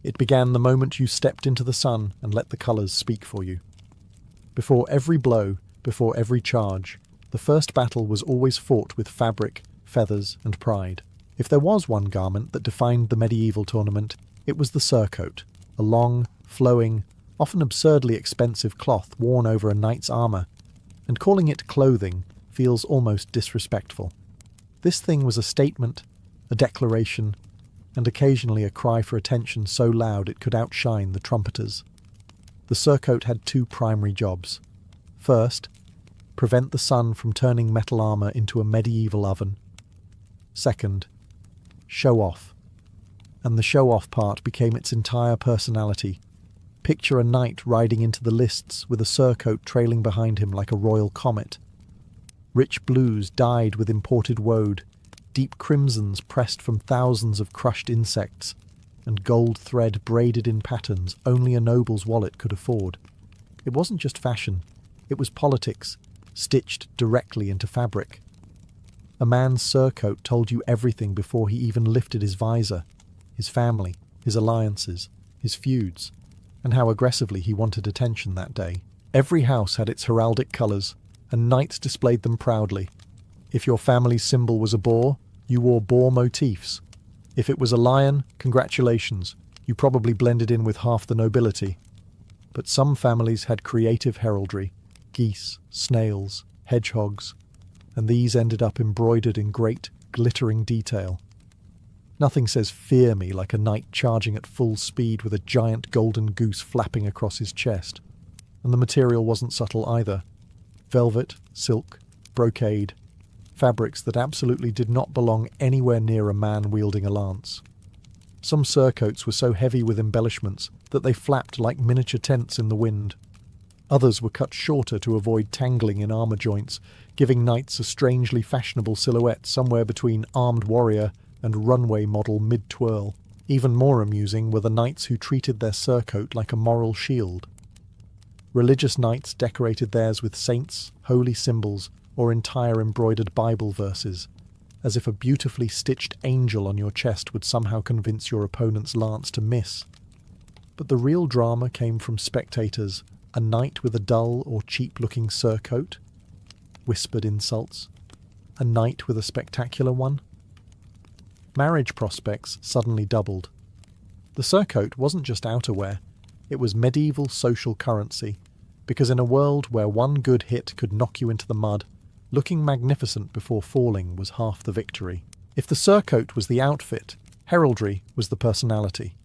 It began the moment you stepped into the sun and let the colours speak for you. Before every blow, before every charge, the first battle was always fought with fabric, feathers, and pride. If there was one garment that defined the medieval tournament, it was the surcoat, a long, flowing, often absurdly expensive cloth worn over a knight's armour, and calling it clothing feels almost disrespectful. This thing was a statement, a declaration, and occasionally a cry for attention so loud it could outshine the trumpeters. The surcoat had two primary jobs. First, prevent the sun from turning metal armour into a medieval oven. Second, show off. And the show-off part became its entire personality. Picture a knight riding into the lists with a surcoat trailing behind him like a royal comet. Rich blues dyed with imported woad, deep crimsons pressed from thousands of crushed insects, and gold thread braided in patterns only a noble's wallet could afford. It wasn't just fashion, it was politics, stitched directly into fabric. A man's surcoat told you everything before he even lifted his visor, his family, his alliances, his feuds, and how aggressively he wanted attention that day. Every house had its heraldic colours, and knights displayed them proudly. If your family's symbol was a boar, you wore boar motifs. If it was a lion, congratulations, you probably blended in with half the nobility. But some families had creative heraldry, geese, snails, hedgehogs, and these ended up embroidered in great, glittering detail. Nothing says fear me like a knight charging at full speed with a giant golden goose flapping across his chest. And the material wasn't subtle either. Velvet, silk, brocade, fabrics that absolutely did not belong anywhere near a man wielding a lance. Some surcoats were so heavy with embellishments that they flapped like miniature tents in the wind. Others were cut shorter to avoid tangling in armour joints, giving knights a strangely fashionable silhouette somewhere between armed warrior and runway model mid-twirl. Even more amusing were the knights who treated their surcoat like a moral shield. Religious knights decorated theirs with saints, holy symbols, or entire embroidered Bible verses, as if a beautifully stitched angel on your chest would somehow convince your opponent's lance to miss. But the real drama came from spectators, a knight with a dull or cheap-looking surcoat, whispered insults, a knight with a spectacular one. Marriage prospects suddenly doubled. The surcoat wasn't just outerwear, it was medieval social currency, because in a world where one good hit could knock you into the mud, looking magnificent before falling was half the victory. If the surcoat was the outfit, heraldry was the personality.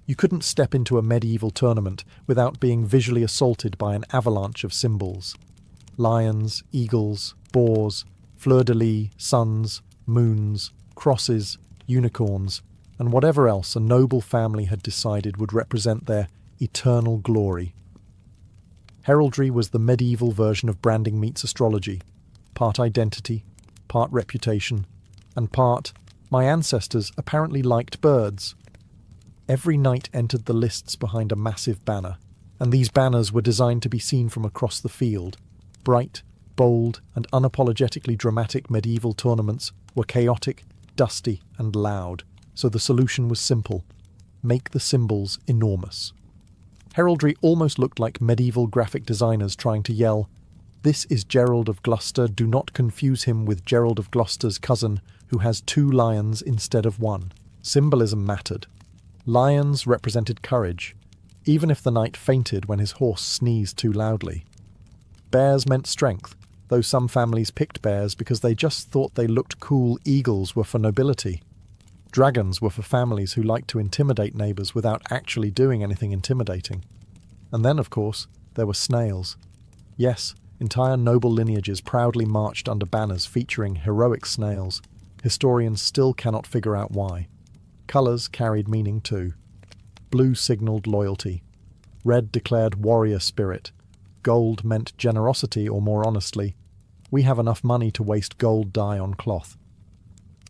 You couldn't step into a medieval tournament without being visually assaulted by an avalanche of symbols. Lions, eagles, boars, fleur-de-lis, suns, moons, crosses, unicorns, and whatever else a noble family had decided would represent their eternal glory. Heraldry was the medieval version of branding meets astrology, part identity, part reputation, and part, my ancestors apparently liked birds. Every knight entered the lists behind a massive banner, and these banners were designed to be seen from across the field. Bright, bold, and unapologetically dramatic medieval tournaments were chaotic, dusty, and loud, so the solution was simple: make the symbols enormous. Heraldry almost looked like medieval graphic designers trying to yell, "This is Gerald of Gloucester, do not confuse him with Gerald of Gloucester's cousin, who has 2 lions instead of 1. Symbolism mattered. Lions represented courage, even if the knight fainted when his horse sneezed too loudly. Bears meant strength, though some families picked bears because they just thought they looked cool. Eagles were for nobility. Dragons were for families who liked to intimidate neighbours without actually doing anything intimidating. And then, of course, there were snails. Yes, entire noble lineages proudly marched under banners featuring heroic snails. Historians still cannot figure out why. Colours carried meaning too. Blue signalled loyalty. Red declared warrior spirit. Gold meant generosity, or more honestly, we have enough money to waste gold dye on cloth.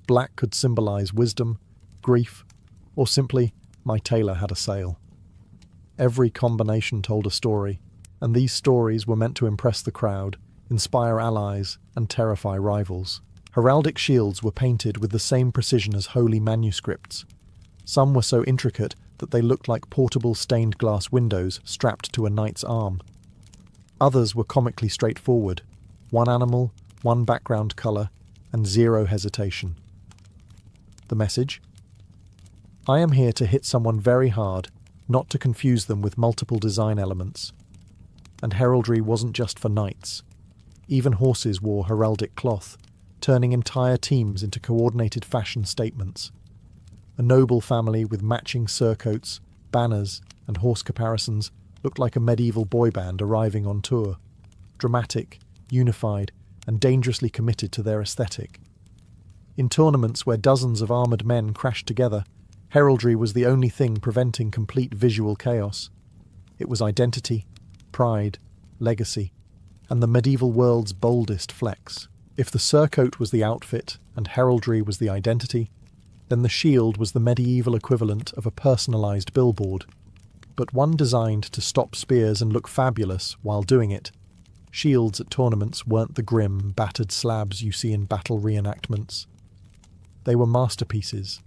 Black could symbolise wisdom, grief, or simply, my tailor had a sale. Every combination told a story, and these stories were meant to impress the crowd, inspire allies, and terrify rivals. Heraldic shields were painted with the same precision as holy manuscripts. Some were so intricate that they looked like portable stained glass windows strapped to a knight's arm. Others were comically straightforward: one animal, one background colour, and zero hesitation. The message? I am here to hit someone very hard, not to confuse them with multiple design elements. And heraldry wasn't just for knights. Even horses wore heraldic cloth, turning entire teams into coordinated fashion statements. A noble family with matching surcoats, banners, and horse caparisons looked like a medieval boy band arriving on tour, dramatic, unified, and dangerously committed to their aesthetic. In tournaments where dozens of armoured men crashed together, heraldry was the only thing preventing complete visual chaos. It was identity, pride, legacy, and the medieval world's boldest flex. If the surcoat was the outfit and heraldry was the identity, then the shield was the medieval equivalent of a personalised billboard, but one designed to stop spears and look fabulous while doing it. Shields at tournaments weren't the grim, battered slabs you see in battle reenactments. They were masterpieces,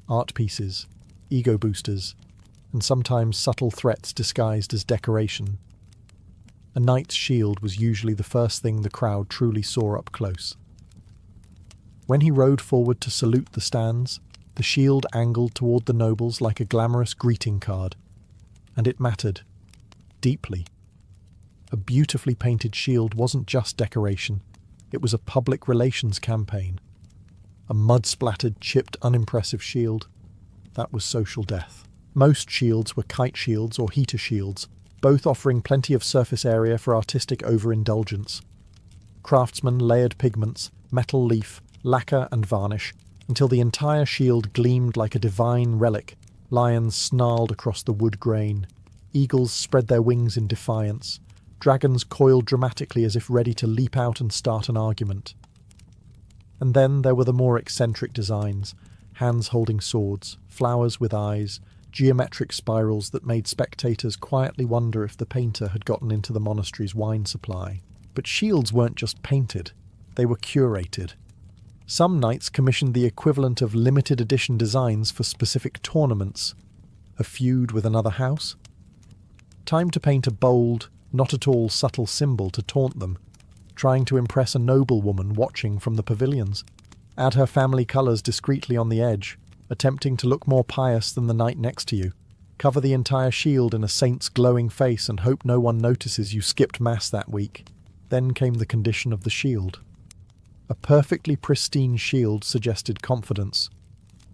art pieces, ego boosters, and sometimes subtle threats disguised as decoration. A knight's shield was usually the first thing the crowd truly saw up close. When he rode forward to salute the stands, the shield angled toward the nobles like a glamorous greeting card. And it mattered. Deeply. A beautifully painted shield wasn't just decoration, it was a public relations campaign. A mud-splattered, chipped, unimpressive shield, that was social death. Most shields were kite shields or heater shields, both offering plenty of surface area for artistic overindulgence. Craftsmen layered pigments, metal leaf, lacquer and varnish, until the entire shield gleamed like a divine relic. Lions snarled across the wood grain. Eagles spread their wings in defiance. Dragons coiled dramatically as if ready to leap out and start an argument. And then there were the more eccentric designs, hands holding swords, flowers with eyes, geometric spirals that made spectators quietly wonder if the painter had gotten into the monastery's wine supply. But shields weren't just painted, they were curated. Some knights commissioned the equivalent of limited edition designs for specific tournaments. A feud with another house? Time to paint a bold, not at all subtle symbol to taunt them, trying to impress a noblewoman watching from the pavilions. Add her family colours discreetly on the edge, attempting to look more pious than the knight next to you. Cover the entire shield in a saint's glowing face and hope no one notices you skipped mass that week. Then came the condition of the shield. A perfectly pristine shield suggested confidence.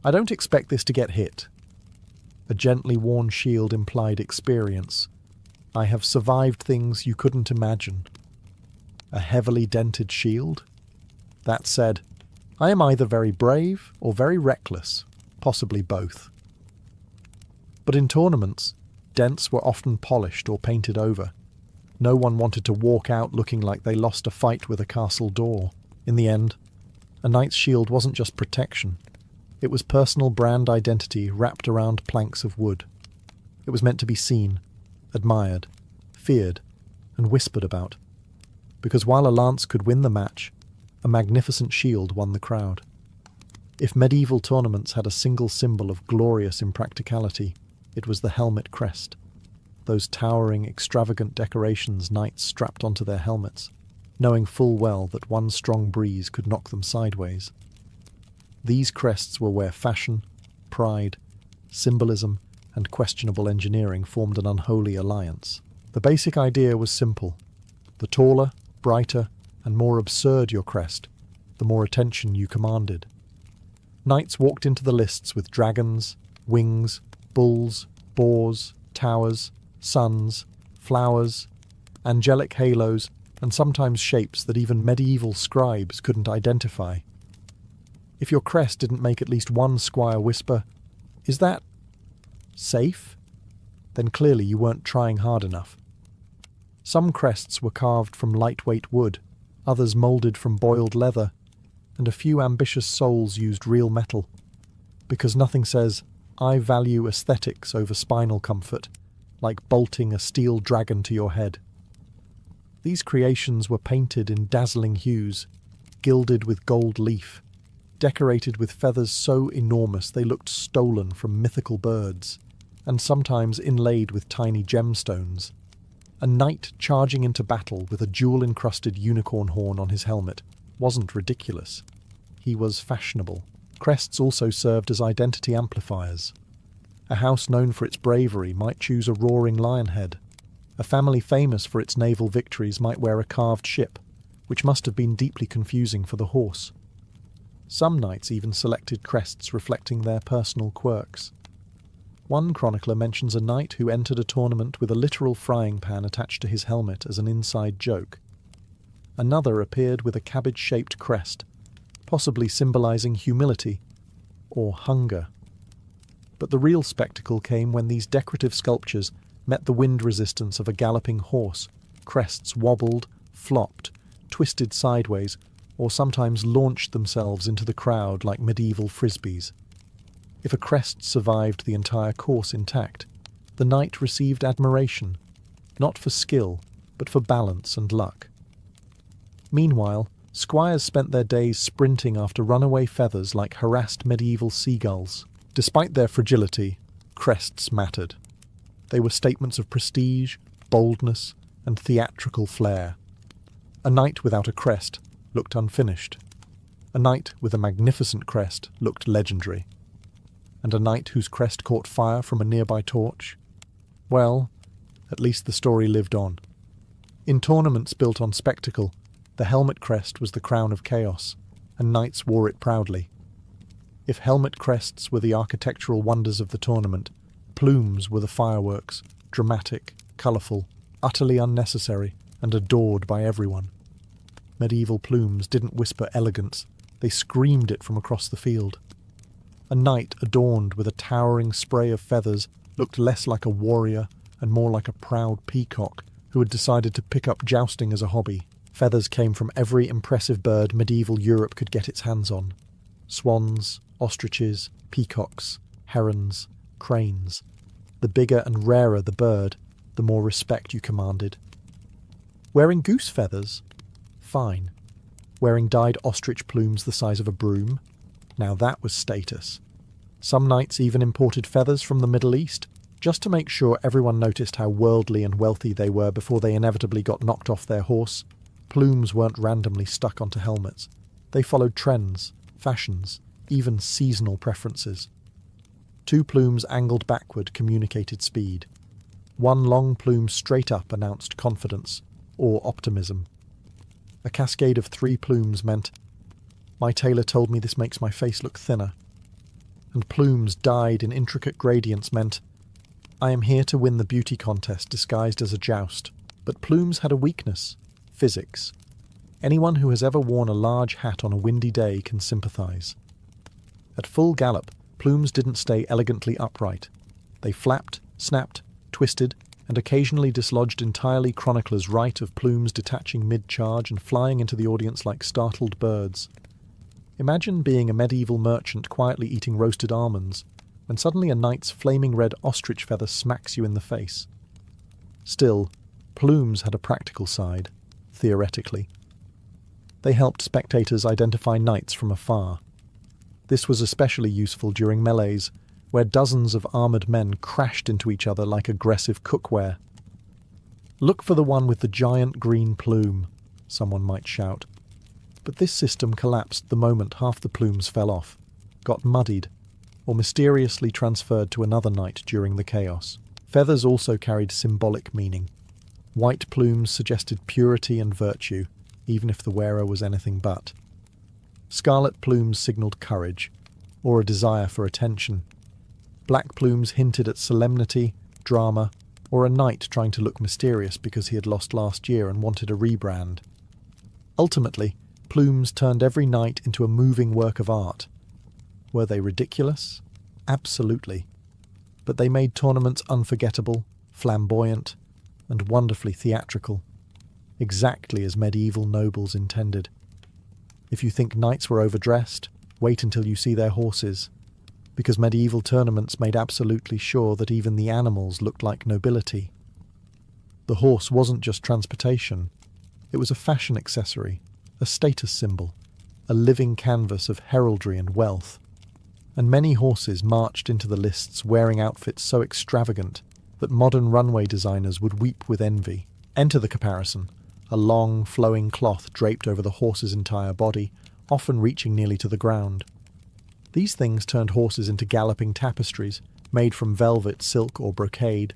I don't expect this to get hit. A gently worn shield implied experience. I have survived things you couldn't imagine. A heavily dented shield? That said, I am either very brave or very reckless, possibly both. But in tournaments, dents were often polished or painted over. No one wanted to walk out looking like they lost a fight with a castle door. In the end, a knight's shield wasn't just protection. It was personal brand identity wrapped around planks of wood. It was meant to be seen, admired, feared, and whispered about. Because while a lance could win the match, a magnificent shield won the crowd. If medieval tournaments had a single symbol of glorious impracticality, it was the helmet crest. Those towering, extravagant decorations knights strapped onto their helmets, knowing full well that one strong breeze could knock them sideways. These crests were where fashion, pride, symbolism, and questionable engineering formed an unholy alliance. The basic idea was simple. The taller, brighter, and more absurd your crest, the more attention you commanded. Knights walked into the lists with dragons, wings, bulls, boars, towers, suns, flowers, angelic halos, and sometimes shapes that even medieval scribes couldn't identify. If your crest didn't make at least one squire whisper, "Is that safe?" then clearly you weren't trying hard enough. Some crests were carved from lightweight wood, others moulded from boiled leather, and a few ambitious souls used real metal, because nothing says, "I value aesthetics over spinal comfort," like bolting a steel dragon to your head. These creations were painted in dazzling hues, gilded with gold leaf, decorated with feathers so enormous they looked stolen from mythical birds, and sometimes inlaid with tiny gemstones. A knight charging into battle with a jewel-encrusted unicorn horn on his helmet wasn't ridiculous. He was fashionable. Crests also served as identity amplifiers. A house known for its bravery might choose a roaring lion head. A family famous for its naval victories might wear a carved ship, which must have been deeply confusing for the horse. Some knights even selected crests reflecting their personal quirks. One chronicler mentions a knight who entered a tournament with a literal frying pan attached to his helmet as an inside joke. Another appeared with a cabbage-shaped crest, possibly symbolizing humility or hunger. But the real spectacle came when these decorative sculptures met the wind resistance of a galloping horse. Crests wobbled, flopped, twisted sideways, or sometimes launched themselves into the crowd like medieval frisbees. If a crest survived the entire course intact, the knight received admiration, not for skill, but for balance and luck. Meanwhile, squires spent their days sprinting after runaway feathers like harassed medieval seagulls. Despite their fragility, crests mattered. They were statements of prestige, boldness, and theatrical flair. A knight without a crest looked unfinished. A knight with a magnificent crest looked legendary. And a knight whose crest caught fire from a nearby torch? Well, at least the story lived on. In tournaments built on spectacle, the helmet crest was the crown of chaos, and knights wore it proudly. If helmet crests were the architectural wonders of the tournament, plumes were the fireworks, dramatic, colourful, utterly unnecessary, and adored by everyone. Medieval plumes didn't whisper elegance, they screamed it from across the field. A knight adorned with a towering spray of feathers looked less like a warrior and more like a proud peacock who had decided to pick up jousting as a hobby. Feathers came from every impressive bird medieval Europe could get its hands on. Swans, ostriches, peacocks, herons, cranes. The bigger and rarer the bird, the more respect you commanded. Wearing goose feathers? Fine. Wearing dyed ostrich plumes the size of a broom? Now that was status. Some knights even imported feathers from the Middle East, just to make sure everyone noticed how worldly and wealthy they were before they inevitably got knocked off their horse. Plumes weren't randomly stuck onto helmets. They followed trends, fashions, even seasonal preferences. 2 plumes angled backward communicated speed. 1 long plume straight up announced confidence, or optimism. A cascade of 3 plumes meant, "My tailor told me this makes my face look thinner." And plumes dyed in intricate gradients meant, "I am here to win the beauty contest disguised as a joust." But plumes had a weakness: physics. Anyone who has ever worn a large hat on a windy day can sympathise. At full gallop, plumes didn't stay elegantly upright. They flapped, snapped, twisted, and occasionally dislodged entirely. Chroniclers write of plumes detaching mid-charge and flying into the audience like startled birds. Imagine being a medieval merchant quietly eating roasted almonds, when suddenly a knight's flaming red ostrich feather smacks you in the face. Still, plumes had a practical side, theoretically. They helped spectators identify knights from afar. This was especially useful during melees, where dozens of armoured men crashed into each other like aggressive cookware. "Look for the one with the giant green plume," someone might shout. But this system collapsed the moment half the plumes fell off, got muddied, or mysteriously transferred to another knight during the chaos. Feathers also carried symbolic meaning. White plumes suggested purity and virtue, even if the wearer was anything but. Scarlet plumes signalled courage, or a desire for attention. Black plumes hinted at solemnity, drama, or a knight trying to look mysterious because he had lost last year and wanted a rebrand. Ultimately, plumes turned every knight into a moving work of art. Were they ridiculous? Absolutely. But they made tournaments unforgettable, flamboyant, and wonderfully theatrical, exactly as medieval nobles intended. If you think knights were overdressed, wait until you see their horses, because medieval tournaments made absolutely sure that even the animals looked like nobility. The horse wasn't just transportation, it was a fashion accessory, a status symbol, a living canvas of heraldry and wealth. And many horses marched into the lists wearing outfits so extravagant that modern runway designers would weep with envy. Enter the caparison, a long, flowing cloth draped over the horse's entire body, often reaching nearly to the ground. These things turned horses into galloping tapestries, made from velvet, silk, or brocade,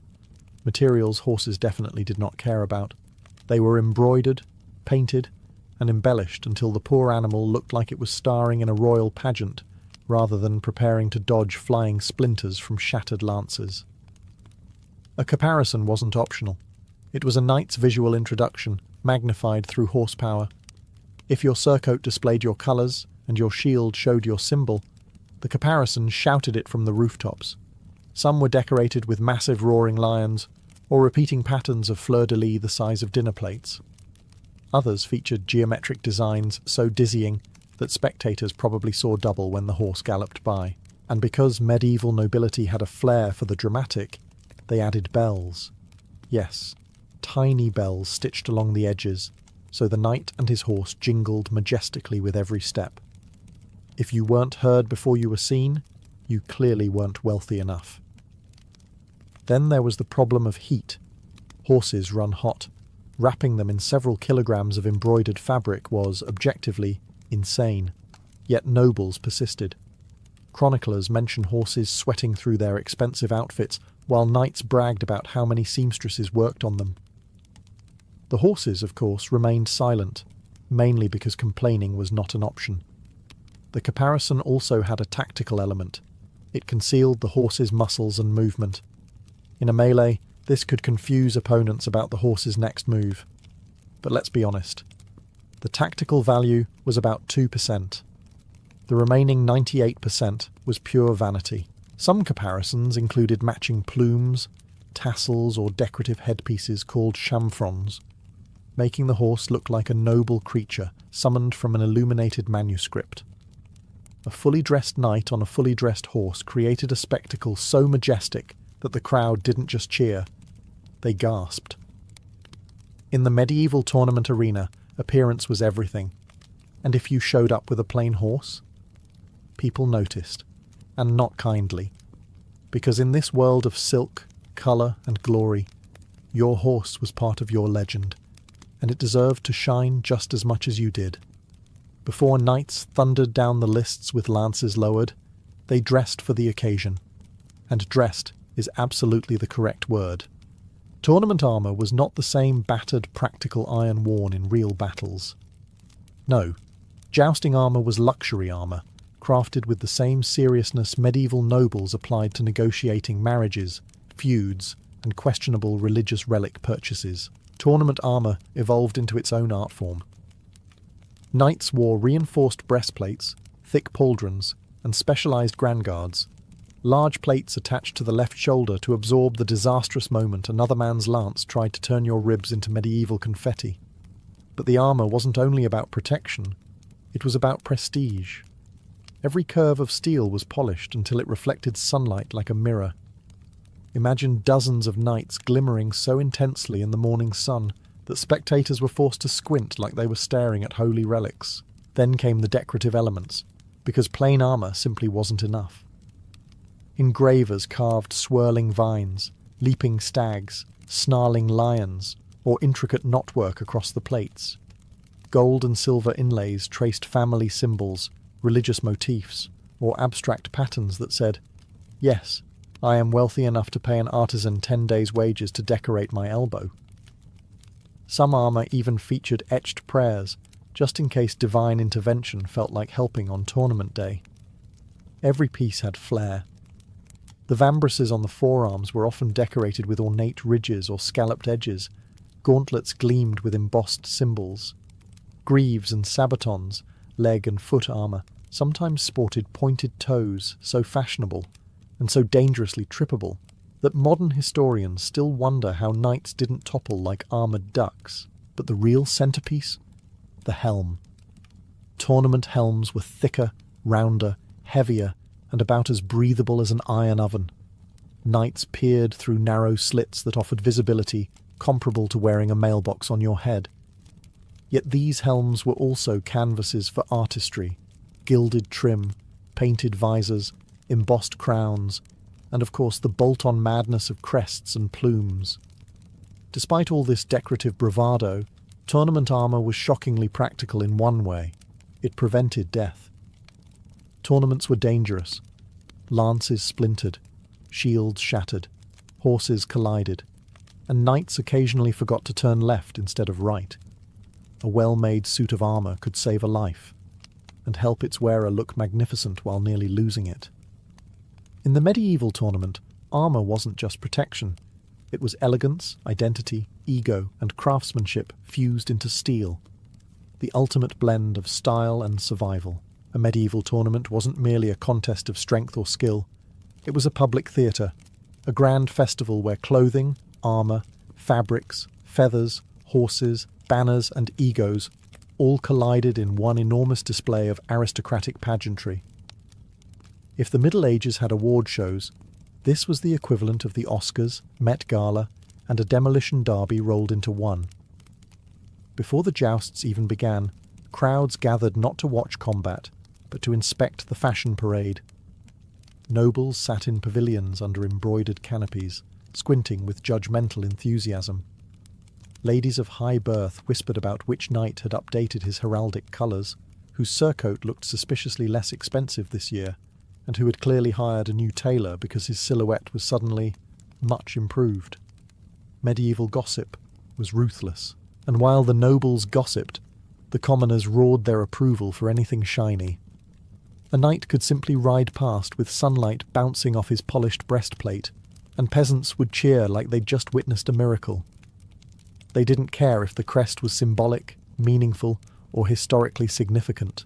materials horses definitely did not care about. They were embroidered, painted, and embellished until the poor animal looked like it was starring in a royal pageant, rather than preparing to dodge flying splinters from shattered lances. A caparison wasn't optional. It was a knight's visual introduction, magnified through horsepower. If your surcoat displayed your colours and your shield showed your symbol, the caparison shouted it from the rooftops. Some were decorated with massive roaring lions, or repeating patterns of fleur-de-lis the size of dinner plates. Others featured geometric designs so dizzying that spectators probably saw double when the horse galloped by. And because medieval nobility had a flair for the dramatic, they added bells. Yes, tiny bells stitched along the edges, so the knight and his horse jingled majestically with every step. If you weren't heard before you were seen, you clearly weren't wealthy enough. Then there was the problem of heat. Horses run hot. Wrapping them in several kilograms of embroidered fabric was, objectively, insane. Yet nobles persisted. Chroniclers mention horses sweating through their expensive outfits, while knights bragged about how many seamstresses worked on them. The horses, of course, remained silent, mainly because complaining was not an option. The caparison also had a tactical element. It concealed the horse's muscles and movement. In a melee, this could confuse opponents about the horse's next move. But let's be honest. The tactical value was about 2%. The remaining 98% was pure vanity. Some caparisons included matching plumes, tassels, or decorative headpieces called chamfrons, making the horse look like a noble creature summoned from an illuminated manuscript. A fully dressed knight on a fully dressed horse created a spectacle so majestic that the crowd didn't just cheer, they gasped. In the medieval tournament arena, appearance was everything, and if you showed up with a plain horse, people noticed, and not kindly, because in this world of silk, colour and glory, your horse was part of your legend, and it deserved to shine just as much as you did. Before knights thundered down the lists with lances lowered, they dressed for the occasion, and dressed is absolutely the correct word. Tournament armour was not the same battered, practical iron worn in real battles. No, jousting armour was luxury armour, crafted with the same seriousness medieval nobles applied to negotiating marriages, feuds, and questionable religious relic purchases. Tournament armour evolved into its own art form. Knights wore reinforced breastplates, thick pauldrons, and specialised grandguards, large plates attached to the left shoulder to absorb the disastrous moment another man's lance tried to turn your ribs into medieval confetti. But the armour wasn't only about protection, it was about prestige. Every curve of steel was polished until it reflected sunlight like a mirror. Imagine dozens of knights glimmering so intensely in the morning sun that spectators were forced to squint like they were staring at holy relics. Then came the decorative elements, because plain armour simply wasn't enough. Engravers carved swirling vines, leaping stags, snarling lions, or intricate knotwork across the plates. Gold and silver inlays traced family symbols, religious motifs, or abstract patterns that said, "Yes, I am wealthy enough to pay an artisan 10 days' wages to decorate my elbow." Some armour even featured etched prayers, just in case divine intervention felt like helping on tournament day. Every piece had flair. The vambraces on the forearms were often decorated with ornate ridges or scalloped edges. Gauntlets gleamed with embossed symbols. Greaves and sabatons, leg and foot armour, sometimes sported pointed toes, so fashionable and so dangerously trippable that modern historians still wonder how knights didn't topple like armoured ducks. But the real centrepiece? The helm. Tournament helms were thicker, rounder, heavier, and about as breathable as an iron oven. Knights peered through narrow slits that offered visibility comparable to wearing a mailbox on your head. Yet these helms were also canvases for artistry, gilded trim, painted visors, embossed crowns, and of course the bolt-on madness of crests and plumes. Despite all this decorative bravado, tournament armour was shockingly practical in one way: it prevented death. Tournaments were dangerous. Lances splintered, shields shattered, horses collided, and knights occasionally forgot to turn left instead of right. A well-made suit of armour could save a life, and help its wearer look magnificent while nearly losing it. In the medieval tournament, armour wasn't just protection. It was elegance, identity, ego, and craftsmanship fused into steel. The ultimate blend of style and survival. A medieval tournament wasn't merely a contest of strength or skill. It was a public theatre, a grand festival where clothing, armour, fabrics, feathers, horses, banners, and egos all collided in one enormous display of aristocratic pageantry. If the Middle Ages had award shows, this was the equivalent of the Oscars, Met Gala, and a demolition derby rolled into one. Before the jousts even began, crowds gathered not to watch combat, but to inspect the fashion parade. Nobles sat in pavilions under embroidered canopies, squinting with judgmental enthusiasm. Ladies of high birth whispered about which knight had updated his heraldic colours, whose surcoat looked suspiciously less expensive this year, and who had clearly hired a new tailor because his silhouette was suddenly much improved. Medieval gossip was ruthless, and while the nobles gossiped, the commoners roared their approval for anything shiny. A knight could simply ride past with sunlight bouncing off his polished breastplate, and peasants would cheer like they'd just witnessed a miracle. They didn't care if the crest was symbolic, meaningful, or historically significant.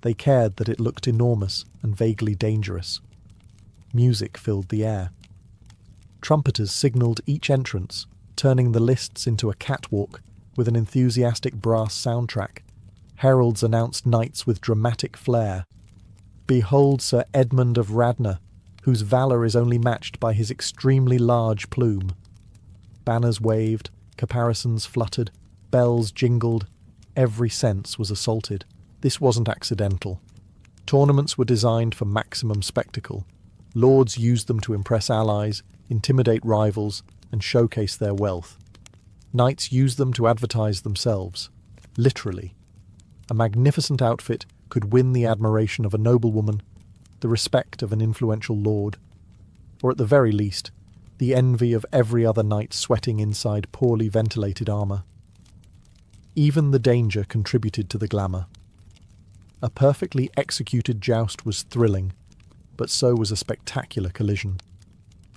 They cared that it looked enormous and vaguely dangerous. Music filled the air. Trumpeters signalled each entrance, turning the lists into a catwalk with an enthusiastic brass soundtrack. Heralds announced knights with dramatic flair. Behold Sir Edmund of Radnor, whose valour is only matched by his extremely large plume. Banners waved, caparisons fluttered, bells jingled, every sense was assaulted. This wasn't accidental. Tournaments were designed for maximum spectacle. Lords used them to impress allies, intimidate rivals, and showcase their wealth. Knights used them to advertise themselves, literally. A magnificent outfit could win the admiration of a noblewoman, the respect of an influential lord, or at the very least, the envy of every other knight sweating inside poorly ventilated armour. Even the danger contributed to the glamour. A perfectly executed joust was thrilling, but so was a spectacular collision.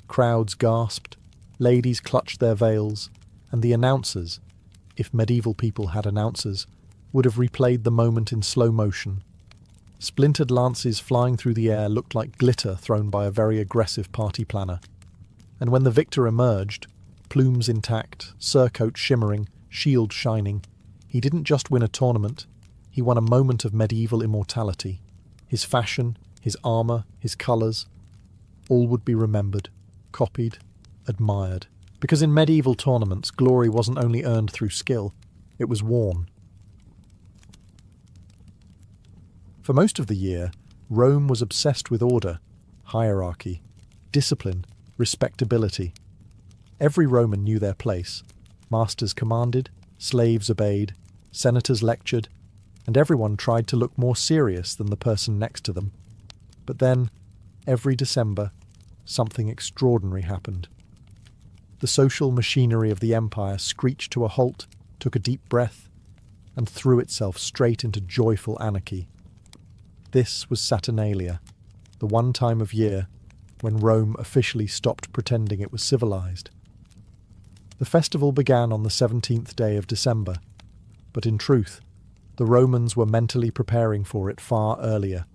Crowds gasped, ladies clutched their veils, and the announcers, if medieval people had announcers, would have replayed the moment in slow motion. Splintered lances flying through the air looked like glitter thrown by a very aggressive party planner. And when the victor emerged, plumes intact, surcoat shimmering, shield shining, he didn't just win a tournament, he won a moment of medieval immortality. His fashion, his armour, his colours, all would be remembered, copied, admired. Because in medieval tournaments, glory wasn't only earned through skill, it was worn. For most of the year, Rome was obsessed with order, hierarchy, discipline, respectability. Every Roman knew their place. Masters commanded, slaves obeyed, senators lectured, and everyone tried to look more serious than the person next to them. But then, every December, something extraordinary happened. The social machinery of the empire screeched to a halt, took a deep breath, and threw itself straight into joyful anarchy. This was Saturnalia, the one time of year when Rome officially stopped pretending it was civilized. The festival began on the 17th day of December, but in truth, the Romans were mentally preparing for it far earlier.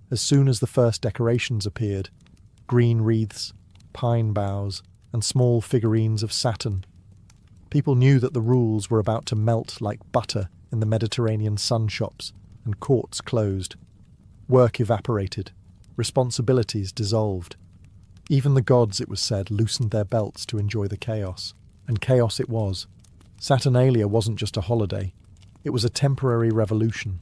As soon as the first decorations appeared, green wreaths, pine boughs, and small figurines of Saturn, people knew that the rules were about to melt like butter in the Mediterranean sun shops, and courts closed. Work evaporated, responsibilities dissolved. Even the gods, it was said, loosened their belts to enjoy the chaos. And chaos it was. Saturnalia wasn't just a holiday, it was a temporary revolution.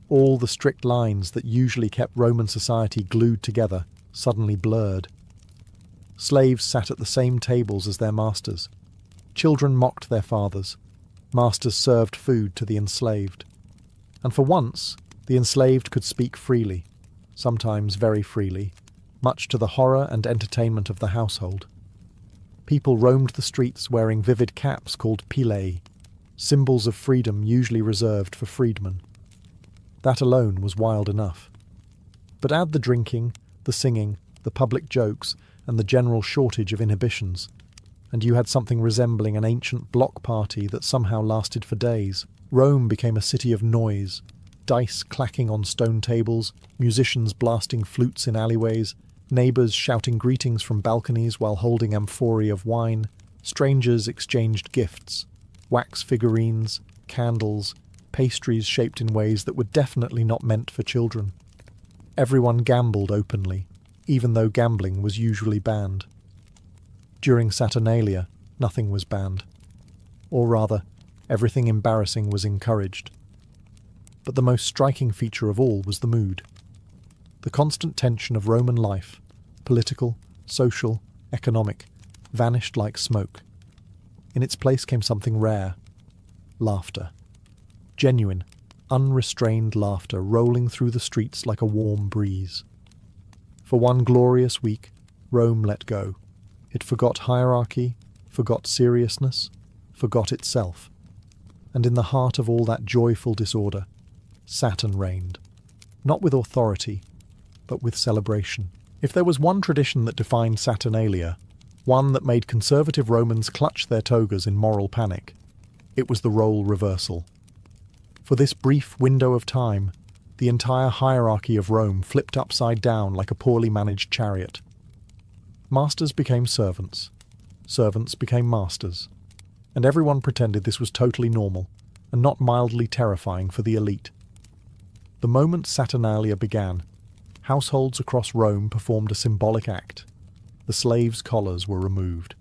All the strict lines that usually kept Roman society glued together suddenly blurred. Slaves sat at the same tables as their masters. Children mocked their fathers. Masters served food to the enslaved. And for once, the enslaved could speak freely, sometimes very freely, much to the horror and entertainment of the household. People roamed the streets wearing vivid caps called pilae, symbols of freedom usually reserved for freedmen. That alone was wild enough. But add the drinking, the singing, the public jokes, and the general shortage of inhibitions, and you had something resembling an ancient block party that somehow lasted for days. Rome became a city of noise, dice clacking on stone tables, musicians blasting flutes in alleyways, neighbours shouting greetings from balconies while holding amphorae of wine, strangers exchanged gifts, wax figurines, candles, pastries shaped in ways that were definitely not meant for children. Everyone gambled openly, even though gambling was usually banned. During Saturnalia, nothing was banned. Or rather, everything embarrassing was encouraged. But the most striking feature of all was the mood. The constant tension of Roman life, political, social, economic, vanished like smoke. In its place came something rare: laughter. Genuine, unrestrained laughter rolling through the streets like a warm breeze. For one glorious week, Rome let go. It forgot hierarchy, forgot seriousness, forgot itself. And in the heart of all that joyful disorder, Saturn reigned. Not with authority, but with celebration. If there was one tradition that defined Saturnalia, one that made conservative Romans clutch their togas in moral panic, it was the role reversal. For this brief window of time, the entire hierarchy of Rome flipped upside down like a poorly managed chariot. Masters became servants. Servants became masters. And everyone pretended this was totally normal and not mildly terrifying for the elite. The moment Saturnalia began, households across Rome performed a symbolic act. The slaves' collars were removed.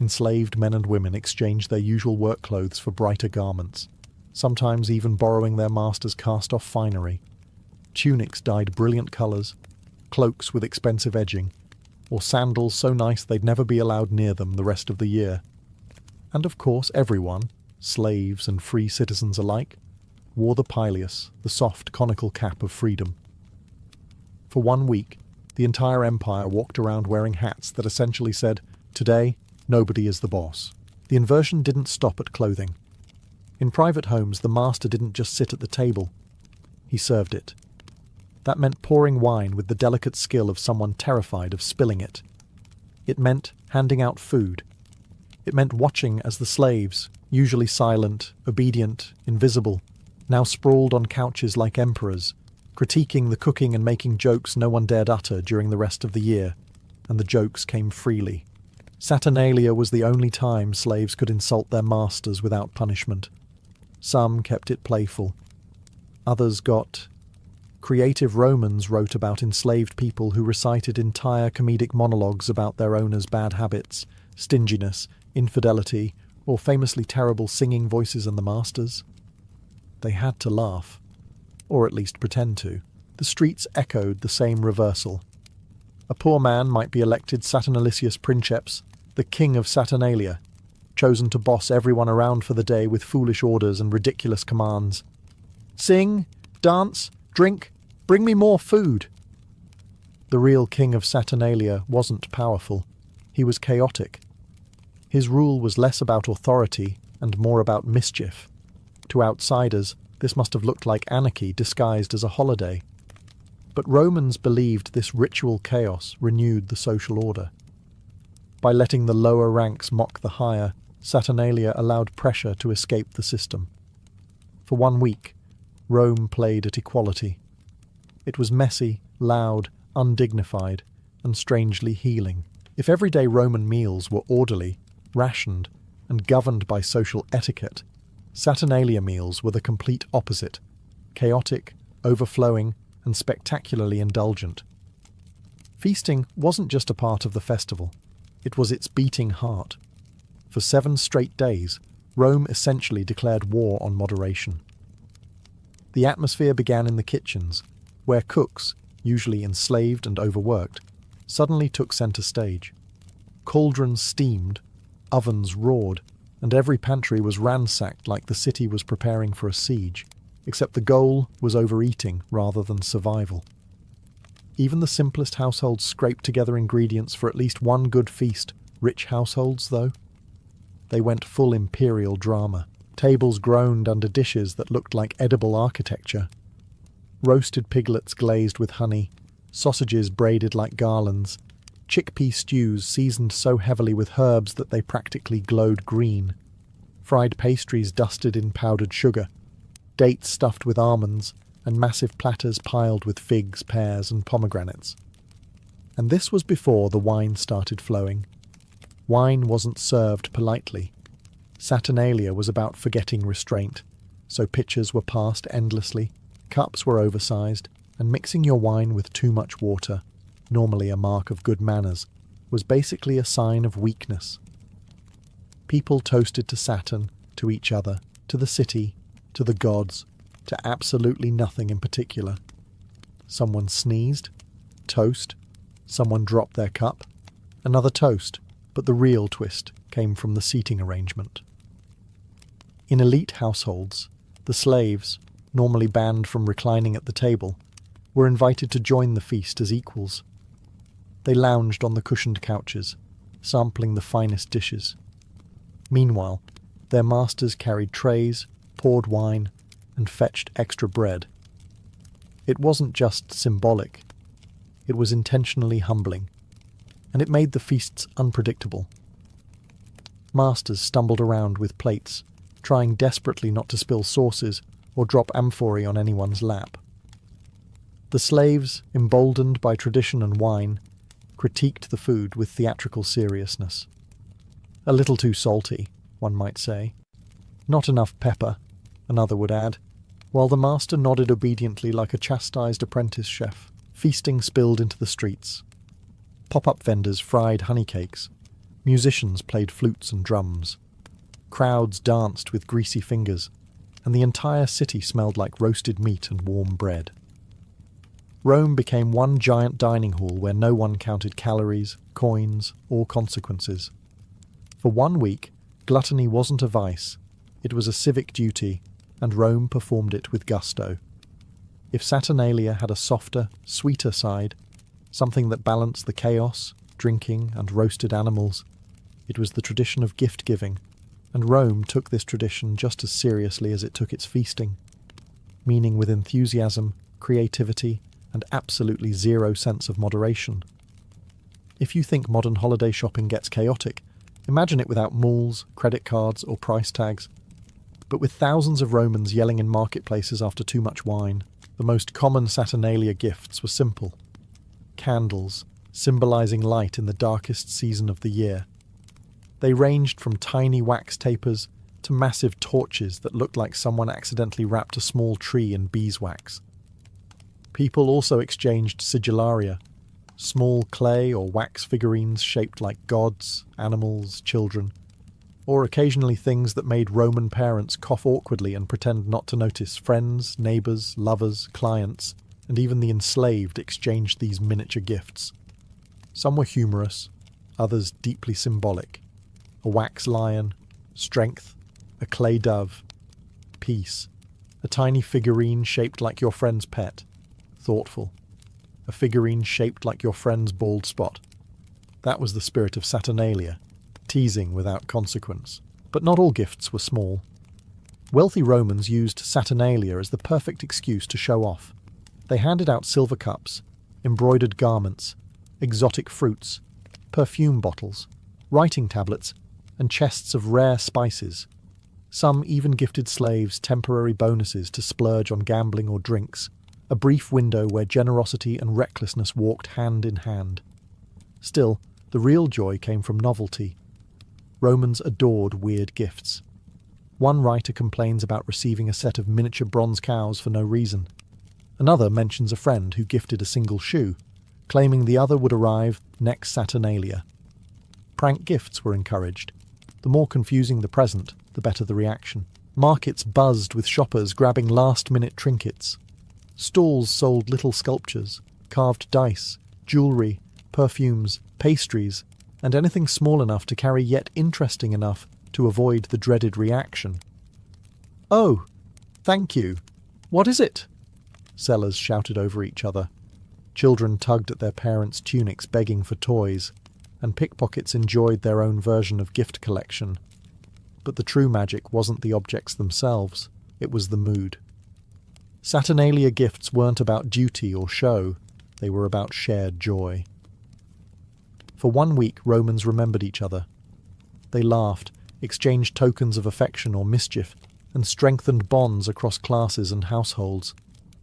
Enslaved men and women exchanged their usual work clothes for brighter garments, sometimes even borrowing their masters' cast-off finery. Tunics dyed brilliant colours, cloaks with expensive edging, or sandals so nice they'd never be allowed near them the rest of the year. And of course everyone, slaves and free citizens alike, wore the pileus, the soft conical cap of freedom. For 1 week, the entire empire walked around wearing hats that essentially said, "Today, nobody is the boss." The inversion didn't stop at clothing. In private homes, the master didn't just sit at the table. He served it. That meant pouring wine with the delicate skill of someone terrified of spilling it. It meant handing out food. It meant watching as the slaves, usually silent, obedient, invisible, now sprawled on couches like emperors, critiquing the cooking and making jokes no one dared utter during the rest of the year, and the jokes came freely. Saturnalia was the only time slaves could insult their masters without punishment. Some kept it playful. Others got... Creative Romans wrote about enslaved people who recited entire comedic monologues about their owners' bad habits, stinginess, infidelity, or famously terrible singing voices in the masters. They had to laugh, or at least pretend to. The streets echoed the same reversal. A poor man might be elected Saturnalicius Princeps, the king of Saturnalia, chosen to boss everyone around for the day with foolish orders and ridiculous commands. Sing, dance, drink, Bring me more food! The real king of Saturnalia wasn't powerful. He was chaotic. His rule was less about authority and more about mischief. To outsiders, this must have looked like anarchy disguised as a holiday. But Romans believed this ritual chaos renewed the social order. By letting the lower ranks mock the higher, Saturnalia allowed pressure to escape the system. For 1 week, Rome played at equality. It was messy, loud, undignified, and strangely healing. If everyday Roman meals were orderly, rationed, and governed by social etiquette, Saturnalia meals were the complete opposite: chaotic, overflowing, and spectacularly indulgent. Feasting wasn't just a part of the festival, it was its beating heart. For 7 straight days, Rome essentially declared war on moderation. The atmosphere began in the kitchens, where cooks, usually enslaved and overworked, suddenly took centre stage. Cauldrons steamed, ovens roared, and every pantry was ransacked like the city was preparing for a siege, except the goal was overeating rather than survival. Even the simplest households scraped together ingredients for at least one good feast. Rich households, though? They went full imperial drama. Tables groaned under dishes that looked like edible architecture. Roasted piglets glazed with honey, sausages braided like garlands, chickpea stews seasoned so heavily with herbs that they practically glowed green, fried pastries dusted in powdered sugar, dates stuffed with almonds, and massive platters piled with figs, pears, and pomegranates. And this was before the wine started flowing. Wine wasn't served politely. Saturnalia was about forgetting restraint, so pitchers were passed endlessly, cups were oversized, and mixing your wine with too much water, normally a mark of good manners, was basically a sign of weakness. People toasted to Saturn, to each other, to the city, to the gods, to absolutely nothing in particular. Someone sneezed, toast. Someone dropped their cup, another toast, but the real twist came from the seating arrangement. In elite households, the slaves, normally banned from reclining at the table, were invited to join the feast as equals. They lounged on the cushioned couches, sampling the finest dishes. Meanwhile, their masters carried trays, poured wine, and fetched extra bread. It wasn't just symbolic, it was intentionally humbling, and it made the feasts unpredictable. Masters stumbled around with plates, trying desperately not to spill sauces or drop amphorae on anyone's lap. The slaves, emboldened by tradition and wine, critiqued the food with theatrical seriousness. A little too salty, one might say. Not enough pepper, another would add, while the master nodded obediently like a chastised apprentice chef. Feasting spilled into the streets. Pop-up vendors fried honey cakes. Musicians played flutes and drums. Crowds danced with greasy fingers, and the entire city smelled like roasted meat and warm bread. Rome became one giant dining hall where no one counted calories, coins, or consequences. For 1 week, gluttony wasn't a vice, it was a civic duty, and Rome performed it with gusto. If Saturnalia had a softer, sweeter side, something that balanced the chaos, drinking, and roasted animals, it was the tradition of gift-giving, and Rome took this tradition just as seriously as it took its feasting, meaning with enthusiasm, creativity, and absolutely zero sense of moderation. If you think modern holiday shopping gets chaotic, imagine it without malls, credit cards, or price tags. But with thousands of Romans yelling in marketplaces after too much wine, the most common Saturnalia gifts were simple. Candles, symbolizing light in the darkest season of the year. They ranged from tiny wax tapers to massive torches that looked like someone accidentally wrapped a small tree in beeswax. People also exchanged sigillaria, small clay or wax figurines shaped like gods, animals, children, or occasionally things that made Roman parents cough awkwardly and pretend not to notice. Friends, neighbours, lovers, clients, and even the enslaved exchanged these miniature gifts. Some were humorous, others deeply symbolic. A wax lion, strength, a clay dove, peace, a tiny figurine shaped like your friend's pet, thoughtful. A figurine shaped like your friend's bald spot. That was the spirit of Saturnalia, teasing without consequence. But not all gifts were small. Wealthy Romans used Saturnalia as the perfect excuse to show off. They handed out silver cups, embroidered garments, exotic fruits, perfume bottles, writing tablets, and chests of rare spices. Some even gifted slaves temporary bonuses to splurge on gambling or drinks, a brief window where generosity and recklessness walked hand in hand. Still, the real joy came from novelty. Romans adored weird gifts. One writer complains about receiving a set of miniature bronze cows for no reason. Another mentions a friend who gifted a single shoe, claiming the other would arrive next Saturnalia. Prank gifts were encouraged. The more confusing the present, the better the reaction. Markets buzzed with shoppers grabbing last-minute trinkets. Stalls sold little sculptures, carved dice, jewellery, perfumes, pastries, and anything small enough to carry yet interesting enough to avoid the dreaded reaction. "Oh, thank you. What is it?" Sellers shouted over each other. Children tugged at their parents' tunics begging for toys, and pickpockets enjoyed their own version of gift collection. But the true magic wasn't the objects themselves, it was the mood. Saturnalia gifts weren't about duty or show, they were about shared joy. For 1 week, Romans remembered each other. They laughed, exchanged tokens of affection or mischief, and strengthened bonds across classes and households.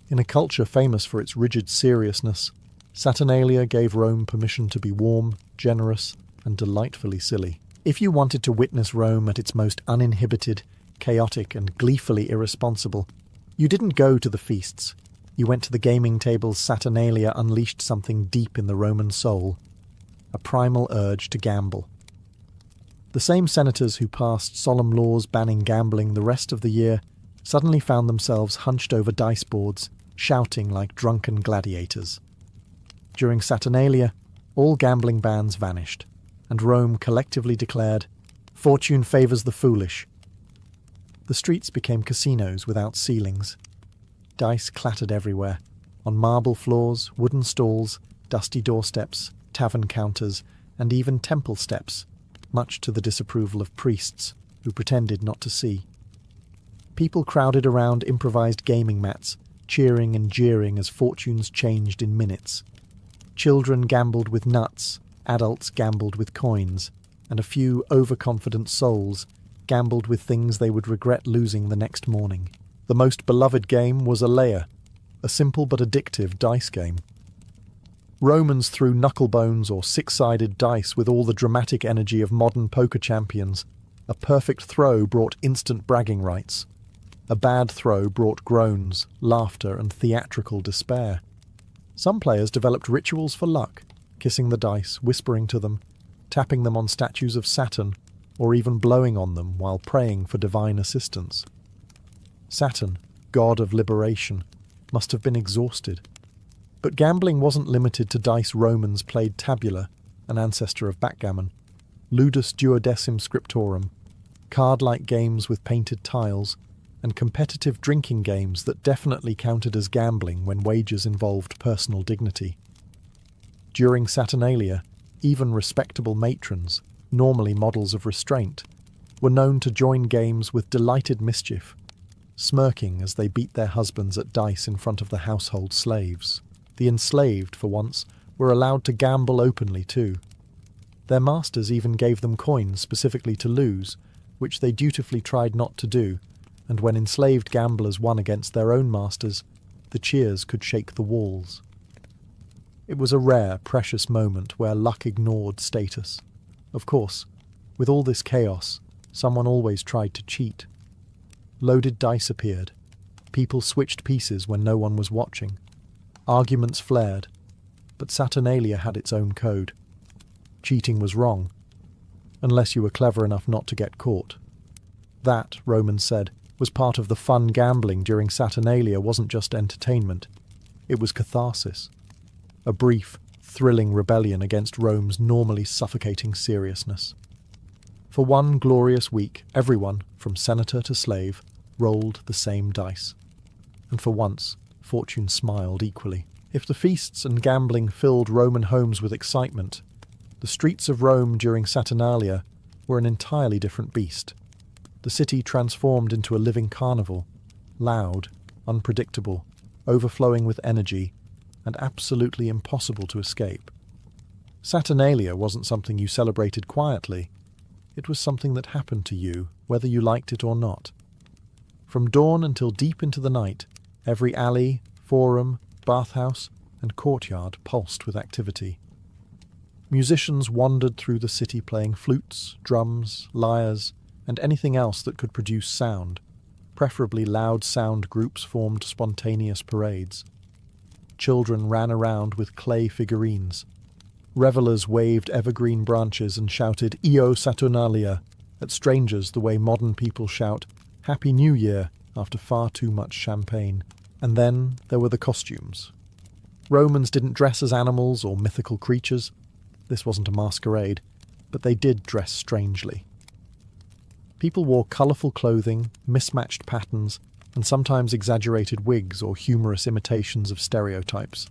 In a culture famous for its rigid seriousness, Saturnalia gave Rome permission to be warm, generous, and delightfully silly. If you wanted to witness Rome at its most uninhibited, chaotic, and gleefully irresponsible, you didn't go to the feasts. You went to the gaming tables. Saturnalia unleashed something deep in the Roman soul, a primal urge to gamble. The same senators who passed solemn laws banning gambling the rest of the year suddenly found themselves hunched over dice boards, shouting like drunken gladiators. During Saturnalia, all gambling bans vanished, and Rome collectively declared, "Fortune favours the foolish." The streets became casinos without ceilings. Dice clattered everywhere, on marble floors, wooden stalls, dusty doorsteps, tavern counters, and even temple steps, much to the disapproval of priests, who pretended not to see. People crowded around improvised gaming mats, cheering and jeering as fortunes changed in minutes. Children gambled with nuts, adults gambled with coins, and a few overconfident souls gambled with things they would regret losing the next morning. The most beloved game was Alea, a simple but addictive dice game. Romans threw knucklebones or six-sided dice with all the dramatic energy of modern poker champions. A perfect throw brought instant bragging rights. A bad throw brought groans, laughter, and theatrical despair. Some players developed rituals for luck, kissing the dice, whispering to them, tapping them on statues of Saturn, or even blowing on them while praying for divine assistance. Saturn, god of liberation, must have been exhausted. But gambling wasn't limited to dice. Romans played tabula, an ancestor of backgammon, ludus duodecim scriptorum, card-like games with painted tiles, and competitive drinking games that definitely counted as gambling when wagers involved personal dignity. During Saturnalia, even respectable matrons, normally models of restraint, were known to join games with delighted mischief, smirking as they beat their husbands at dice in front of the household slaves. The enslaved, for once, were allowed to gamble openly too. Their masters even gave them coins specifically to lose, which they dutifully tried not to do, and when enslaved gamblers won against their own masters, the cheers could shake the walls. It was a rare, precious moment where luck ignored status. Of course, with all this chaos, someone always tried to cheat. Loaded dice appeared. People switched pieces when no one was watching. Arguments flared, but Saturnalia had its own code. Cheating was wrong, unless you were clever enough not to get caught. That, Romans said, was part of the fun. Gambling during Saturnalia wasn't just entertainment, it was catharsis. A brief, thrilling rebellion against Rome's normally suffocating seriousness. For 1 glorious week, everyone, from senator to slave, rolled the same dice. And for once, fortune smiled equally. If the feasts and gambling filled Roman homes with excitement, the streets of Rome during Saturnalia were an entirely different beast. The city transformed into a living carnival, loud, unpredictable, overflowing with energy, and absolutely impossible to escape. Saturnalia wasn't something you celebrated quietly. It was something that happened to you, whether you liked it or not. From dawn until deep into the night, every alley, forum, bathhouse, and courtyard pulsed with activity. Musicians wandered through the city playing flutes, drums, lyres, and anything else that could produce sound. Preferably loud sound groups formed spontaneous parades. Children ran around with clay figurines. Revelers waved evergreen branches and shouted "Io Saturnalia" at strangers the way modern people shout "Happy New Year" after far too much champagne. And then there were the costumes. Romans didn't dress as animals or mythical creatures. This wasn't a masquerade, but they did dress strangely. People wore colourful clothing, mismatched patterns, and sometimes exaggerated wigs or humorous imitations of stereotypes.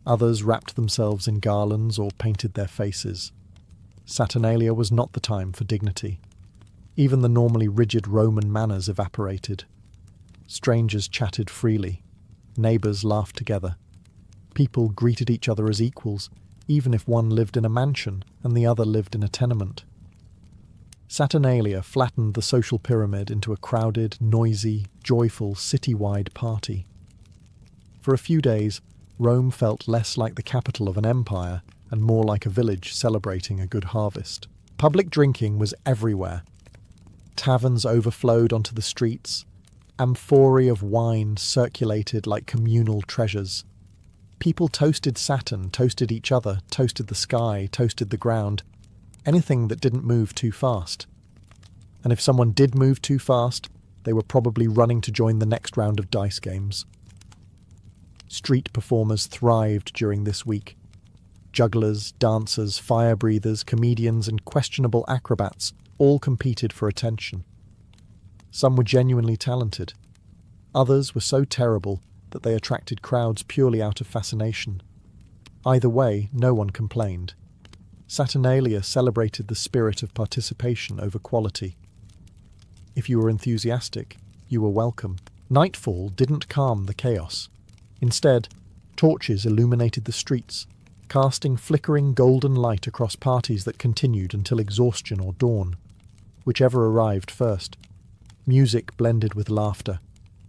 Others wrapped themselves in garlands or painted their faces. Saturnalia was not the time for dignity. Even the normally rigid Roman manners evaporated. Strangers chatted freely. Neighbours laughed together. People greeted each other as equals, even if one lived in a mansion and the other lived in a tenement. Saturnalia flattened the social pyramid into a crowded, noisy, joyful, city-wide party. For a few days, Rome felt less like the capital of an empire and more like a village celebrating a good harvest. Public drinking was everywhere. Taverns overflowed onto the streets. Amphorae of wine circulated like communal treasures. People toasted Saturn, toasted each other, toasted the sky, toasted the ground. Anything that didn't move too fast. And if someone did move too fast, they were probably running to join the next round of dice games. Street performers thrived during this week. Jugglers, dancers, fire breathers, comedians, and questionable acrobats all competed for attention. Some were genuinely talented. Others were so terrible that they attracted crowds purely out of fascination. Either way, no one complained. Saturnalia celebrated the spirit of participation over quality. If you were enthusiastic, you were welcome. Nightfall didn't calm the chaos. Instead, torches illuminated the streets, casting flickering golden light across parties that continued until exhaustion or dawn, whichever arrived first. Music blended with laughter,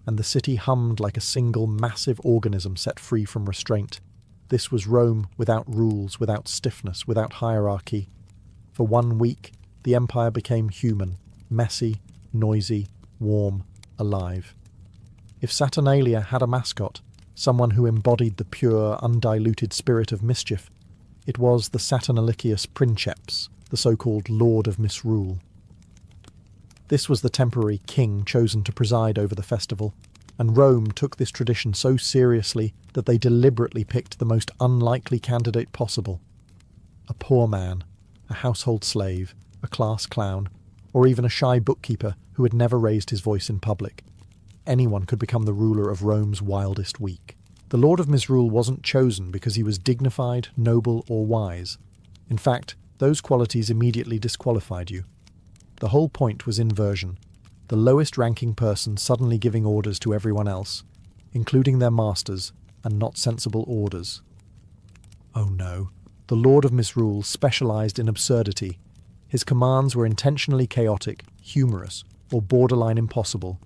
and the city hummed like a single massive organism set free from restraint. This was Rome without rules, without stiffness, without hierarchy. For 1 week, the empire became human, messy, noisy, warm, alive. If Saturnalia had a mascot, someone who embodied the pure, undiluted spirit of mischief, it was the Saturnalicious Princeps, the so-called Lord of Misrule. This was the temporary king chosen to preside over the festival, and Rome took this tradition so seriously that they deliberately picked the most unlikely candidate possible. A poor man, a household slave, a class clown, or even a shy bookkeeper who had never raised his voice in public. Anyone could become the ruler of Rome's wildest week. The Lord of Misrule wasn't chosen because he was dignified, noble, or wise. In fact, those qualities immediately disqualified you. The whole point was inversion, the lowest-ranking person suddenly giving orders to everyone else, including their masters, and not sensible orders. Oh no, the Lord of Misrule specialized in absurdity. His commands were intentionally chaotic, humorous, or borderline impossible.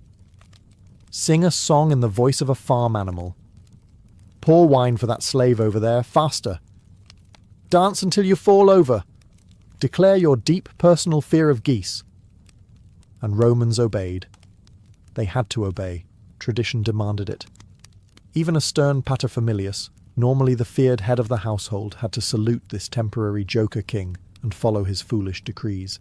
Sing a song in the voice of a farm animal. Pour wine for that slave over there, faster. Dance until you fall over. Declare your deep personal fear of geese. And Romans obeyed. They had to obey. Tradition demanded it. Even a stern paterfamilias, normally the feared head of the household, had to salute this temporary joker king and follow his foolish decrees.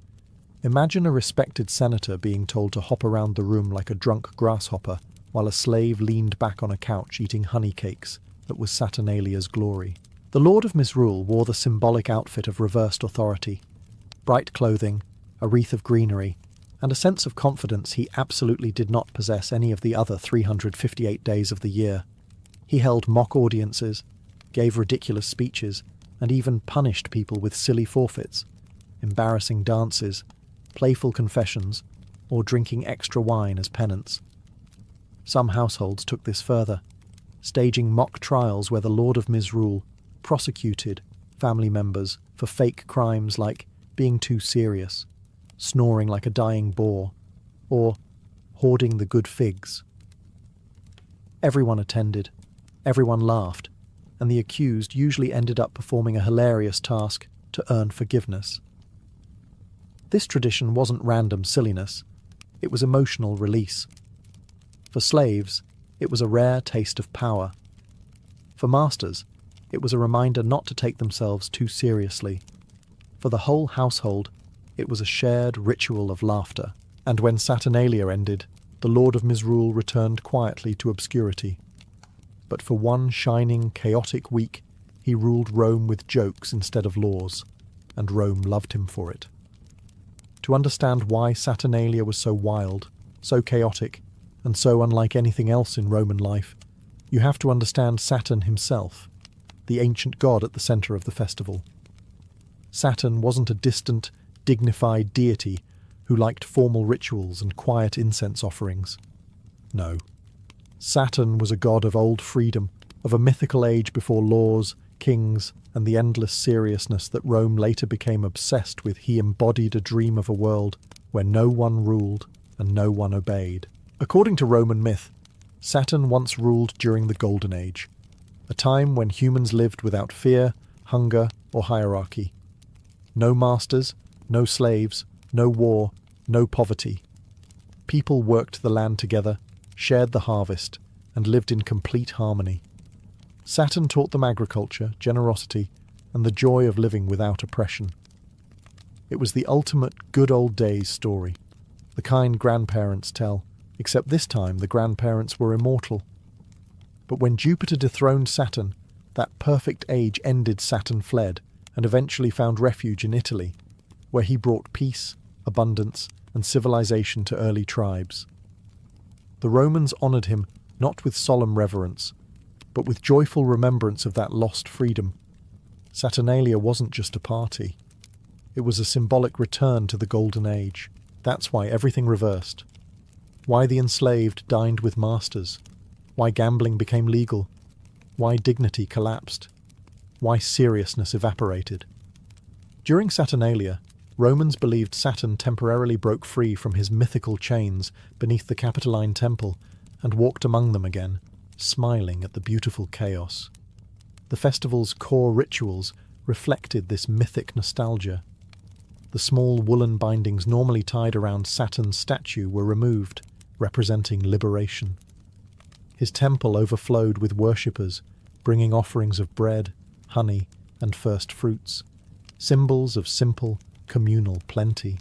Imagine a respected senator being told to hop around the room like a drunk grasshopper while a slave leaned back on a couch eating honey cakes that was Saturnalia's glory. The Lord of Misrule wore the symbolic outfit of reversed authority. Bright clothing, a wreath of greenery, and a sense of confidence he absolutely did not possess any of the other 358 days of the year. He held mock audiences, gave ridiculous speeches, and even punished people with silly forfeits, embarrassing dances, playful confessions, or drinking extra wine as penance. Some households took this further, staging mock trials where the Lord of Misrule prosecuted family members for fake crimes like being too serious, snoring like a dying boar, or hoarding the good figs. Everyone attended, everyone laughed, and the accused usually ended up performing a hilarious task to earn forgiveness. This tradition wasn't random silliness, it was emotional release. For slaves, it was a rare taste of power. For masters, it was a reminder not to take themselves too seriously. For the whole household, it was a shared ritual of laughter. And when Saturnalia ended, the Lord of Misrule returned quietly to obscurity. But for one shining, chaotic week, he ruled Rome with jokes instead of laws, and Rome loved him for it. To understand why Saturnalia was so wild, so chaotic, and so unlike anything else in Roman life, you have to understand Saturn himself, the ancient god at the centre of the festival. Saturn wasn't a distant, dignified deity who liked formal rituals and quiet incense offerings. No. Saturn was a god of old freedom, of a mythical age before laws, kings, and the endless seriousness that Rome later became obsessed with. He embodied a dream of a world where no one ruled and no one obeyed. According to Roman myth, Saturn once ruled during the Golden Age, a time when humans lived without fear, hunger, or hierarchy. No masters, no slaves, no war, no poverty. People worked the land together, shared the harvest, and lived in complete harmony. Saturn taught them agriculture, generosity, and the joy of living without oppression. It was the ultimate good old days story, the kind grandparents tell, except this time the grandparents were immortal. But when Jupiter dethroned Saturn, that perfect age ended. Saturn fled, and eventually found refuge in Italy, where he brought peace, abundance, and civilization to early tribes. The Romans honoured him not with solemn reverence, but with joyful remembrance of that lost freedom. Saturnalia wasn't just a party. It was a symbolic return to the Golden Age. That's why everything reversed. Why the enslaved dined with masters. Why gambling became legal. Why dignity collapsed. Why seriousness evaporated. During Saturnalia, Romans believed Saturn temporarily broke free from his mythical chains beneath the Capitoline Temple and walked among them again, smiling at the beautiful chaos. The festival's core rituals reflected this mythic nostalgia. The small woolen bindings normally tied around Saturn's statue were removed, representing liberation. His temple overflowed with worshippers, bringing offerings of bread, honey, and first fruits, symbols of simple, communal plenty.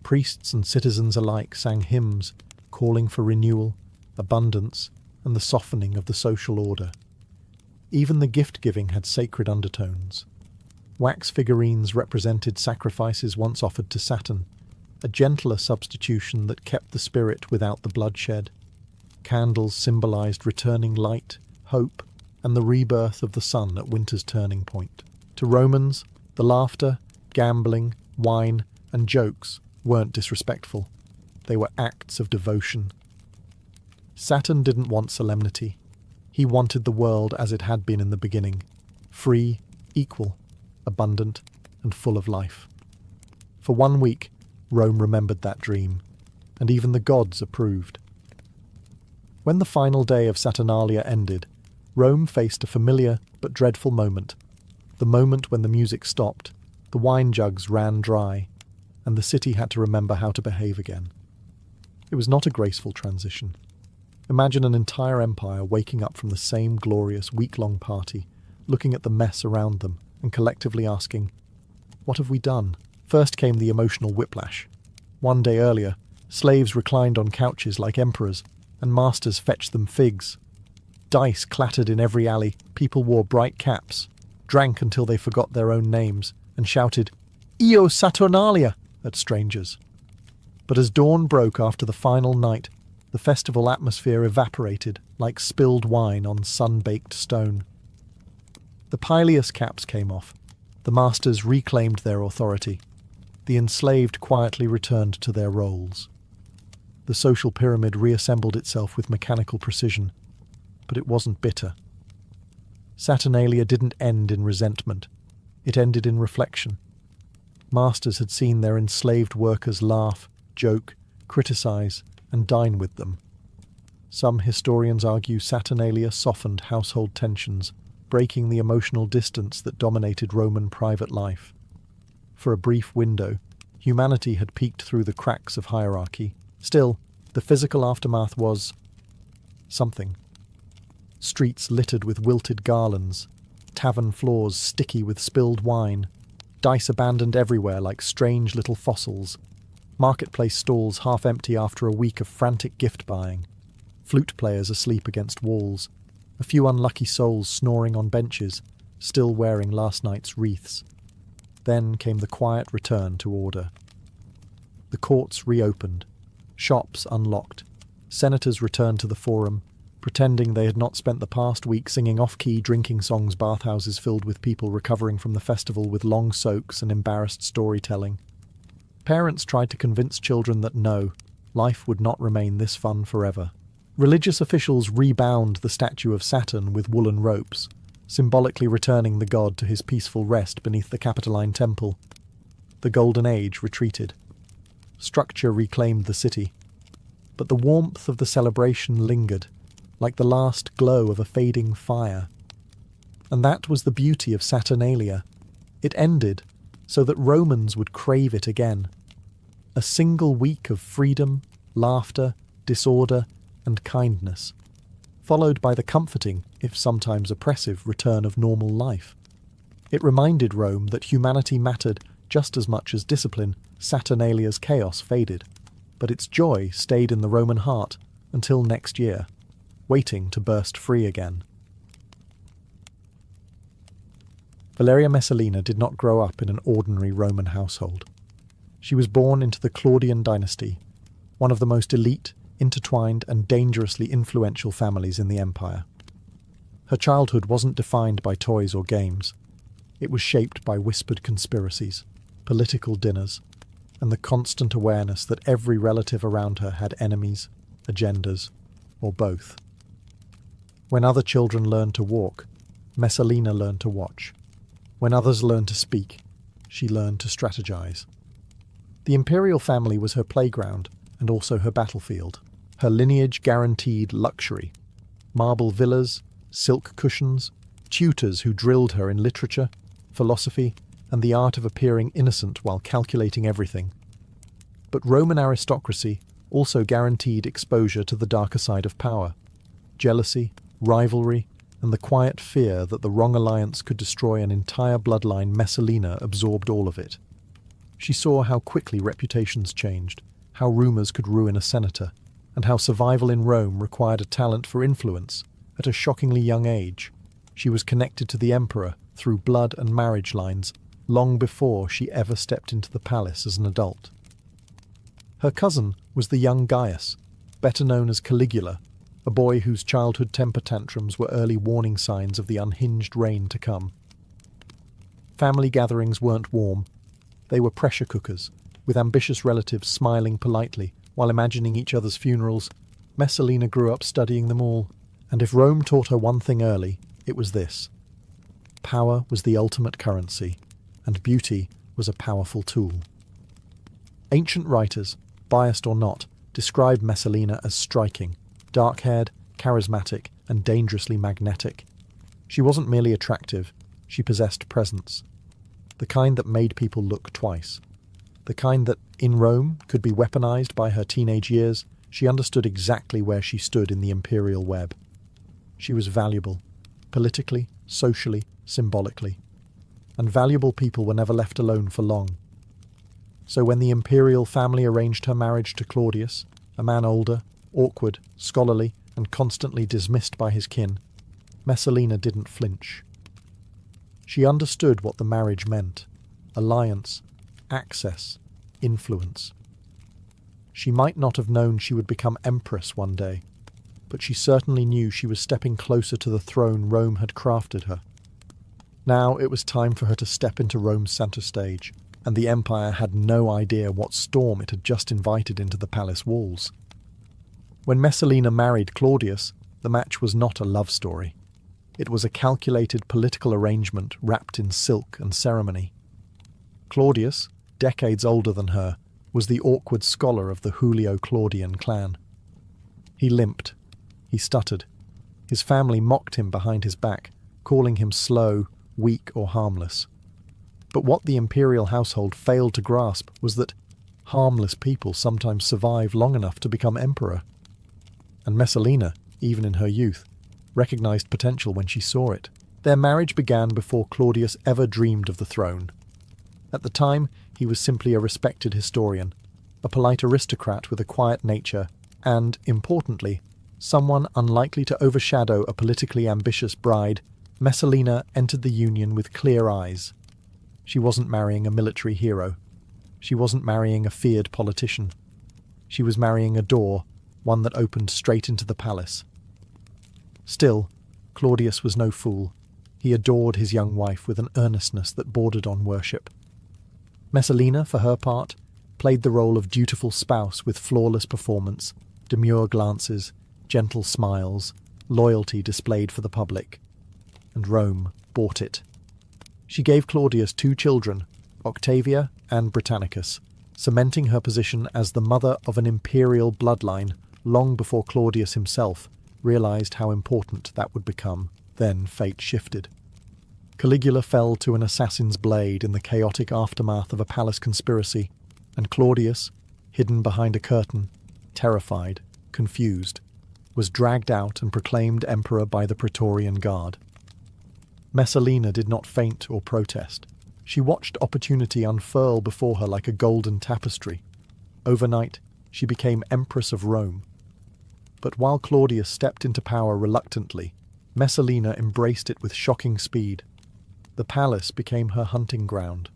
Priests and citizens alike sang hymns, calling for renewal, abundance, and the softening of the social order. Even the gift-giving had sacred undertones. Wax figurines represented sacrifices once offered to Saturn, a gentler substitution that kept the spirit without the bloodshed. Candles symbolized returning light, hope, and the rebirth of the sun at winter's turning point. To Romans, the laughter, gambling, wine, and jokes weren't disrespectful. They were acts of devotion. Saturn didn't want solemnity. He wanted the world as it had been in the beginning, free, equal, abundant, and full of life. For 1 week, Rome remembered that dream, and even the gods approved. When the final day of Saturnalia ended, Rome faced a familiar but dreadful moment, the moment when the music stopped, the wine jugs ran dry, and the city had to remember how to behave again. It was not a graceful transition. Imagine an entire empire waking up from the same glorious week-long party, looking at the mess around them, and collectively asking, "What have we done?" First came the emotional whiplash. 1 day earlier, slaves reclined on couches like emperors, and masters fetched them figs. Dice clattered in every alley, people wore bright caps, drank until they forgot their own names, and shouted, "Io Saturnalia!" at strangers. But as dawn broke after the final night, the festival atmosphere evaporated like spilled wine on sun-baked stone. The pileus caps came off. The masters reclaimed their authority. The enslaved quietly returned to their roles. The social pyramid reassembled itself with mechanical precision, but it wasn't bitter. Saturnalia didn't end in resentment. It ended in reflection. Masters had seen their enslaved workers laugh, joke, criticize, and dine with them. Some historians argue Saturnalia softened household tensions, breaking the emotional distance that dominated Roman private life. For a brief window, humanity had peeked through the cracks of hierarchy. Still, the physical aftermath was something. Streets littered with wilted garlands, tavern floors sticky with spilled wine, dice abandoned everywhere like strange little fossils, marketplace stalls half empty after a week of frantic gift buying, flute players asleep against walls, a few unlucky souls snoring on benches, still wearing last night's wreaths. Then came the quiet return to order. The courts reopened, shops unlocked, senators returned to the forum, pretending they had not spent the past week singing off-key drinking songs, bathhouses filled with people recovering from the festival with long soaks and embarrassed storytelling. Parents tried to convince children that no, life would not remain this fun forever. Religious officials rebound the statue of Saturn with woolen ropes, symbolically returning the god to his peaceful rest beneath the Capitoline temple. The Golden Age retreated. Structure reclaimed the city. But the warmth of the celebration lingered, like the last glow of a fading fire. And that was the beauty of Saturnalia. It ended so that Romans would crave it again. A single week of freedom, laughter, disorder, and kindness, followed by the comforting, if sometimes oppressive, return of normal life. It reminded Rome that humanity mattered just as much as discipline. Saturnalia's chaos faded, but its joy stayed in the Roman heart until next year, waiting to burst free again. Valeria Messalina did not grow up in an ordinary Roman household. She was born into the Claudian dynasty, one of the most elite, intertwined and dangerously influential families in the empire. Her childhood wasn't defined by toys or games. It was shaped by whispered conspiracies, political dinners, and the constant awareness that every relative around her had enemies, agendas, or both. When other children learned to walk, Messalina learned to watch. When others learned to speak, she learned to strategize. The imperial family was her playground and also her battlefield. Her lineage guaranteed luxury. Marble villas, silk cushions, tutors who drilled her in literature, philosophy, and the art of appearing innocent while calculating everything. But Roman aristocracy also guaranteed exposure to the darker side of power. Jealousy, rivalry, and the quiet fear that the wrong alliance could destroy an entire bloodline. Messalina absorbed all of it. She saw how quickly reputations changed, how rumors could ruin a senator, and how survival in Rome required a talent for influence. At a shockingly young age, she was connected to the emperor through blood and marriage lines long before she ever stepped into the palace as an adult. Her cousin was the young Gaius, better known as Caligula, a boy whose childhood temper tantrums were early warning signs of the unhinged reign to come. Family gatherings weren't warm. They were pressure cookers, with ambitious relatives smiling politely while imagining each other's funerals. Messalina grew up studying them all, and if Rome taught her one thing early, it was this. Power was the ultimate currency, and beauty was a powerful tool. Ancient writers, biased or not, describe Messalina as striking, dark-haired, charismatic, and dangerously magnetic. She wasn't merely attractive, she possessed presence. The kind that made people look twice. The kind that, in Rome, could be weaponized by her teenage years. She understood exactly where she stood in the imperial web. She was valuable, politically, socially, symbolically. And valuable people were never left alone for long. So when the imperial family arranged her marriage to Claudius, a man older, awkward, scholarly, and constantly dismissed by his kin, Messalina didn't flinch. She understood what the marriage meant: alliance, access, influence. She might not have known she would become empress one day, but she certainly knew she was stepping closer to the throne Rome had crafted her. Now it was time for her to step into Rome's center stage, and the empire had no idea what storm it had just invited into the palace walls. When Messalina married Claudius, the match was not a love story. It was a calculated political arrangement wrapped in silk and ceremony. Claudius, decades older than her, was the awkward scholar of the Julio-Claudian clan. He limped. He stuttered. His family mocked him behind his back, calling him slow, weak, or harmless. But what the imperial household failed to grasp was that harmless people sometimes survive long enough to become emperor. And Messalina, even in her youth, recognized potential when she saw it. Their marriage began before Claudius ever dreamed of the throne. At the time, he was simply a respected historian, a polite aristocrat with a quiet nature, and, importantly, someone unlikely to overshadow a politically ambitious bride. Messalina entered the union with clear eyes. She wasn't marrying a military hero. She wasn't marrying a feared politician. She was marrying a door, one that opened straight into the palace. Still, Claudius was no fool. He adored his young wife with an earnestness that bordered on worship. Messalina, for her part, played the role of dutiful spouse with flawless performance, demure glances, gentle smiles, loyalty displayed for the public. And Rome bought it. She gave Claudius 2 children, Octavia and Britannicus, cementing her position as the mother of an imperial bloodline long before Claudius himself realized how important that would become. Then fate shifted. Caligula fell to an assassin's blade in the chaotic aftermath of a palace conspiracy, and Claudius, hidden behind a curtain, terrified, confused, was dragged out and proclaimed emperor by the Praetorian Guard. Messalina did not faint or protest. She watched opportunity unfurl before her like a golden tapestry. Overnight, she became Empress of Rome. But while Claudius stepped into power reluctantly, Messalina embraced it with shocking speed. The palace became her hunting ground.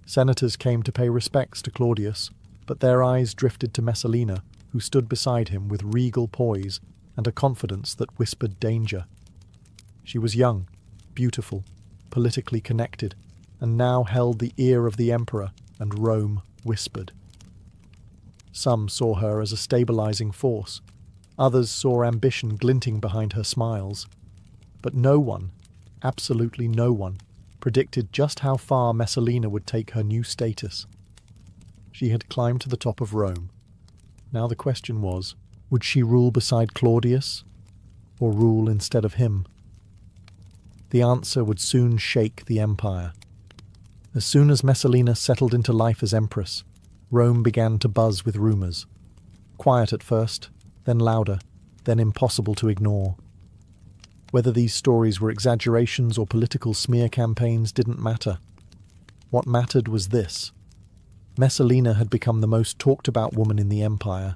Senators came to pay respects to Claudius, but their eyes drifted to Messalina, who stood beside him with regal poise and a confidence that whispered danger. She was young, beautiful, politically connected, and now held the ear of the emperor, and Rome whispered. Some saw her as a stabilizing force. Others saw ambition glinting behind her smiles. But no one, absolutely no one, predicted just how far Messalina would take her new status. She had climbed to the top of Rome. Now the question was, would she rule beside Claudius, or rule instead of him? The answer would soon shake the empire. As soon as Messalina settled into life as empress, Rome began to buzz with rumors. Quiet at first, then louder, then impossible to ignore. Whether these stories were exaggerations or political smear campaigns didn't matter. What mattered was this. Messalina had become the most talked about woman in the empire.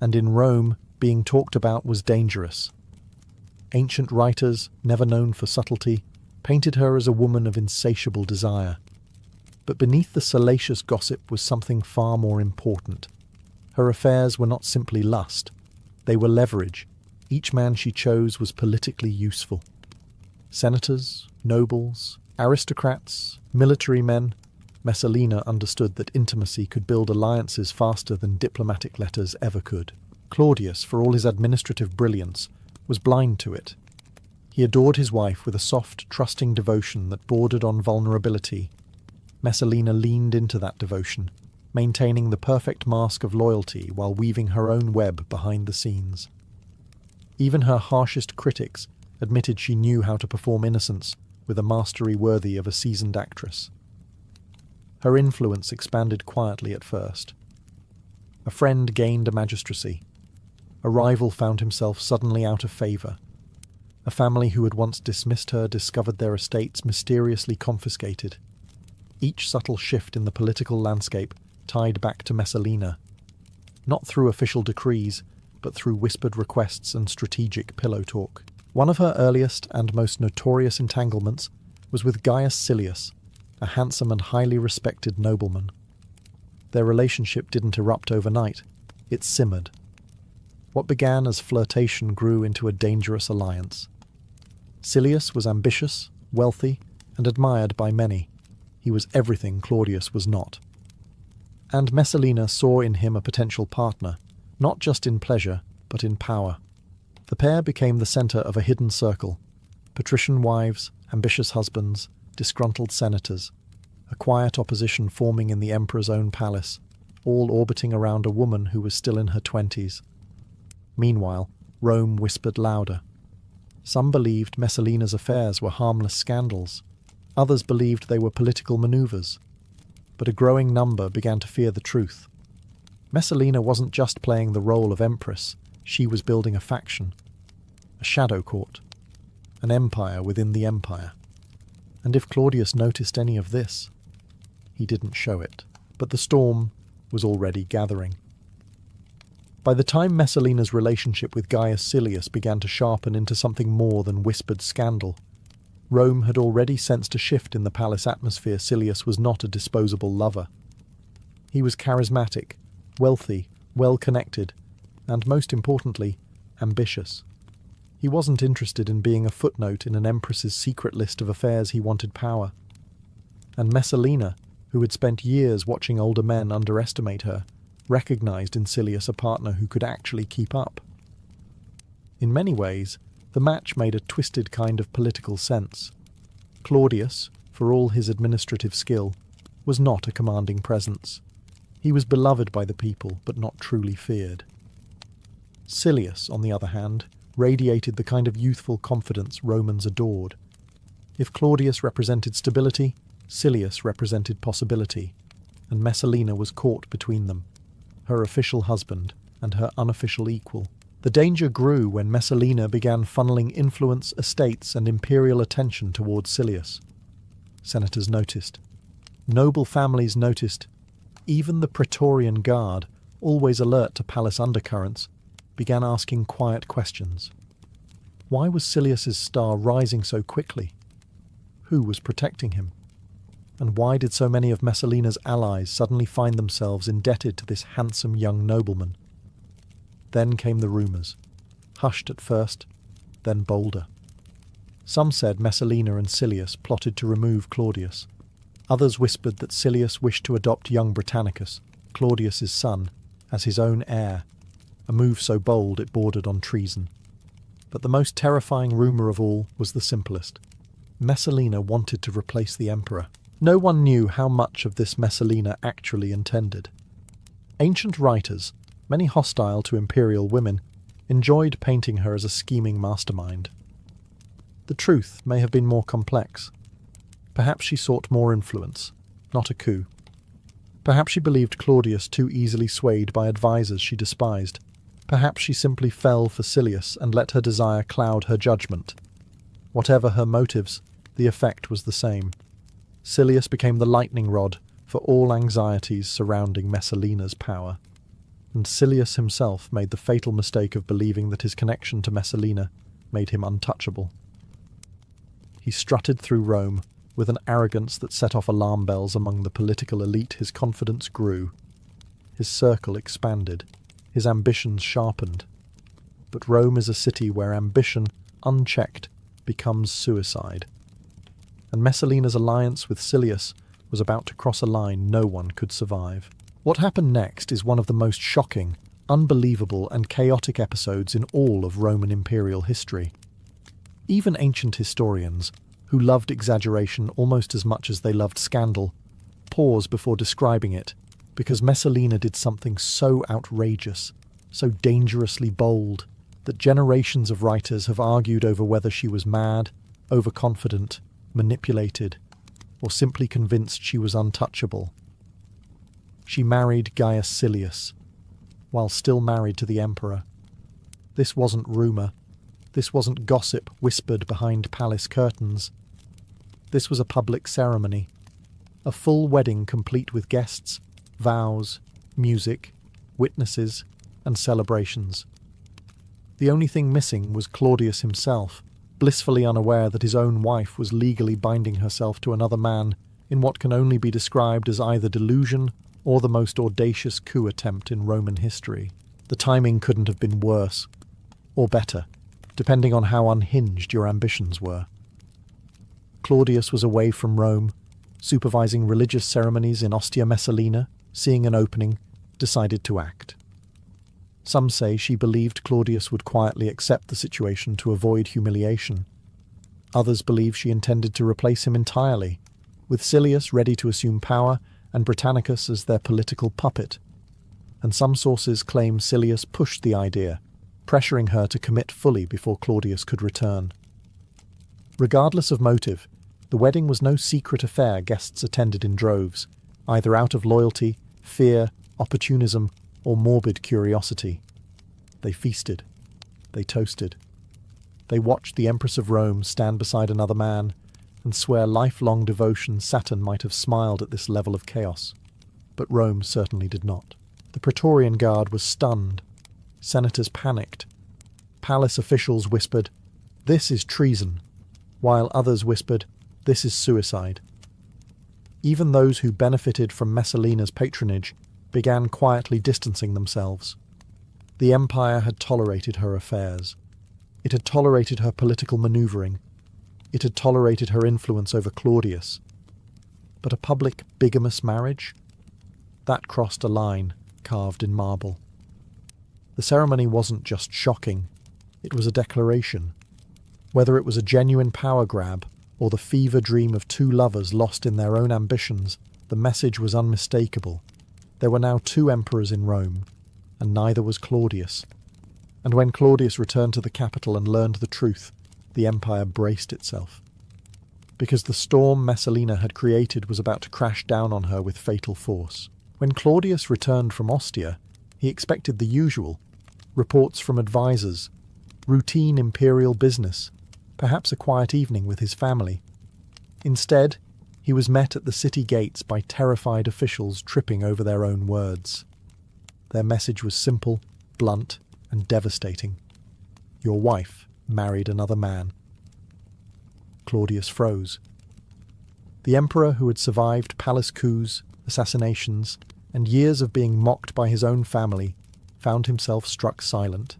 And in Rome, being talked about was dangerous. Ancient writers, never known for subtlety, painted her as a woman of insatiable desire. But beneath the salacious gossip was something far more important. Her affairs were not simply lust. They were leverage. Each man she chose was politically useful. Senators, nobles, aristocrats, military men. Messalina understood that intimacy could build alliances faster than diplomatic letters ever could. Claudius, for all his administrative brilliance, was blind to it. He adored his wife with a soft, trusting devotion that bordered on vulnerability. Messalina leaned into that devotion, maintaining the perfect mask of loyalty while weaving her own web behind the scenes. Even her harshest critics admitted she knew how to perform innocence with a mastery worthy of a seasoned actress. Her influence expanded quietly at first. A friend gained a magistracy. A rival found himself suddenly out of favour. A family who had once dismissed her discovered their estates mysteriously confiscated. Each subtle shift in the political landscape tied back to Messalina, not through official decrees, but through whispered requests and strategic pillow talk. One of her earliest and most notorious entanglements was with Gaius Silius, a handsome and highly respected nobleman. Their relationship didn't erupt overnight, it simmered. What began as flirtation grew into a dangerous alliance. Silius was ambitious, wealthy, and admired by many. He was everything Claudius was not. And Messalina saw in him a potential partner, not just in pleasure, but in power. The pair became the centre of a hidden circle: patrician wives, ambitious husbands, disgruntled senators, a quiet opposition forming in the emperor's own palace, all orbiting around a woman who was still in her 20s. Meanwhile, Rome whispered louder. Some believed Messalina's affairs were harmless scandals. Others believed they were political manoeuvres. But a growing number began to fear the truth. Messalina wasn't just playing the role of empress, she was building a faction, a shadow court, an empire within the empire. And if Claudius noticed any of this, he didn't show it. But the storm was already gathering. By the time Messalina's relationship with Gaius Silius began to sharpen into something more than whispered scandal, Rome had already sensed a shift in the palace atmosphere. Silius was not a disposable lover. He was charismatic, wealthy, well-connected, and most importantly, ambitious. He wasn't interested in being a footnote in an empress's secret list of affairs. He wanted power. And Messalina, who had spent years watching older men underestimate her, recognized in Silius a partner who could actually keep up. In many ways, the match made a twisted kind of political sense. Claudius, for all his administrative skill, was not a commanding presence. He was beloved by the people, but not truly feared. Silius, on the other hand, radiated the kind of youthful confidence Romans adored. If Claudius represented stability, Silius represented possibility, and Messalina was caught between them, her official husband and her unofficial equal. The danger grew when Messalina began funneling influence, estates, and imperial attention towards Silius. Senators noticed. Noble families noticed. Even the Praetorian Guard, always alert to palace undercurrents, began asking quiet questions. Why was Silius's star rising so quickly? Who was protecting him? And why did so many of Messalina's allies suddenly find themselves indebted to this handsome young nobleman? Then came the rumours, hushed at first, then bolder. Some said Messalina and Silius plotted to remove Claudius. Others whispered that Silius wished to adopt young Britannicus, Claudius's son, as his own heir, a move so bold it bordered on treason. But the most terrifying rumour of all was the simplest. Messalina wanted to replace the emperor. No one knew how much of this Messalina actually intended. Ancient writers, many hostile to imperial women, enjoyed painting her as a scheming mastermind. The truth may have been more complex. Perhaps she sought more influence, not a coup. Perhaps she believed Claudius too easily swayed by advisers she despised. Perhaps she simply fell for Silius and let her desire cloud her judgment. Whatever her motives, the effect was the same. Silius became the lightning rod for all anxieties surrounding Messalina's power. And Silius himself made the fatal mistake of believing that his connection to Messalina made him untouchable. He strutted through Rome with an arrogance that set off alarm bells among the political elite. His confidence grew. His circle expanded. His ambitions sharpened. But Rome is a city where ambition, unchecked, becomes suicide. And Messalina's alliance with Silius was about to cross a line no one could survive. What happened next is one of the most shocking, unbelievable, and chaotic episodes in all of Roman imperial history. Even ancient historians, who loved exaggeration almost as much as they loved scandal, pause before describing it, because Messalina did something so outrageous, so dangerously bold, that generations of writers have argued over whether she was mad, overconfident, manipulated, or simply convinced she was untouchable. She married Gaius Silius, while still married to the emperor. This wasn't rumour. This wasn't gossip whispered behind palace curtains. This was a public ceremony, a full wedding complete with guests, vows, music, witnesses, and celebrations. The only thing missing was Claudius himself, blissfully unaware that his own wife was legally binding herself to another man in what can only be described as either delusion or the most audacious coup attempt in Roman history. The timing couldn't have been worse, or better, depending on how unhinged your ambitions were. Claudius was away from Rome, supervising religious ceremonies in Ostia Messalina, seeing an opening, decided to act. Some say she believed Claudius would quietly accept the situation to avoid humiliation. Others believe she intended to replace him entirely, with Silius ready to assume power and Britannicus as their political puppet. And some sources claim Silius pushed the idea, pressuring her to commit fully before Claudius could return. Regardless of motive, the wedding was no secret affair guests attended in droves, either out of loyalty, fear, opportunism, or morbid curiosity. They feasted. They toasted. They watched the Empress of Rome stand beside another man and swear lifelong devotion. Saturn might have smiled at this level of chaos, but Rome certainly did not. The Praetorian Guard was stunned. Senators panicked. Palace officials whispered, "This is treason," while others whispered, "This is suicide." Even those who benefited from Messalina's patronage began quietly distancing themselves. The empire had tolerated her affairs. It had tolerated her political maneuvering. It had tolerated her influence over Claudius. But a public bigamous marriage? That crossed a line carved in marble. The ceremony wasn't just shocking, it was a declaration. Whether it was a genuine power grab or the fever dream of two lovers lost in their own ambitions, the message was unmistakable. There were now two emperors in Rome, and neither was Claudius. And when Claudius returned to the capital and learned the truth, the empire braced itself. Because the storm Messalina had created was about to crash down on her with fatal force. When Claudius returned from Ostia, he expected the usual: reports from advisors, routine imperial business, perhaps a quiet evening with his family. Instead, he was met at the city gates by terrified officials tripping over their own words. Their message was simple, blunt, and devastating. Your wife married another man. Claudius froze. The emperor who had survived palace coups, assassinations, and years of being mocked by his own family found himself struck silent.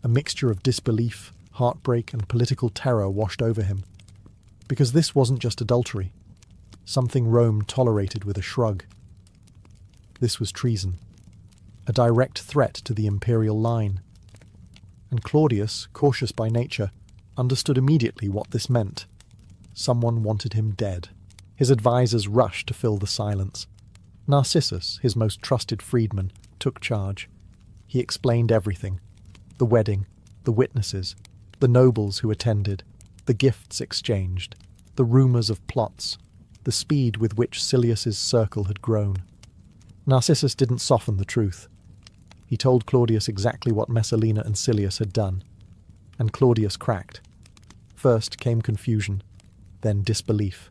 A mixture of disbelief, heartbreak, and political terror washed over him. Because this wasn't just adultery, something Rome tolerated with a shrug. This was treason, a direct threat to the imperial line. And Claudius, cautious by nature, understood immediately what this meant. Someone wanted him dead. His advisors rushed to fill the silence. Narcissus, his most trusted freedman, took charge. He explained everything: the wedding, the witnesses, the nobles who attended, the gifts exchanged, the rumours of plots, the speed with which Silius's circle had grown. Narcissus didn't soften the truth. He told Claudius exactly what Messalina and Silius had done, and Claudius cracked. First came confusion, then disbelief,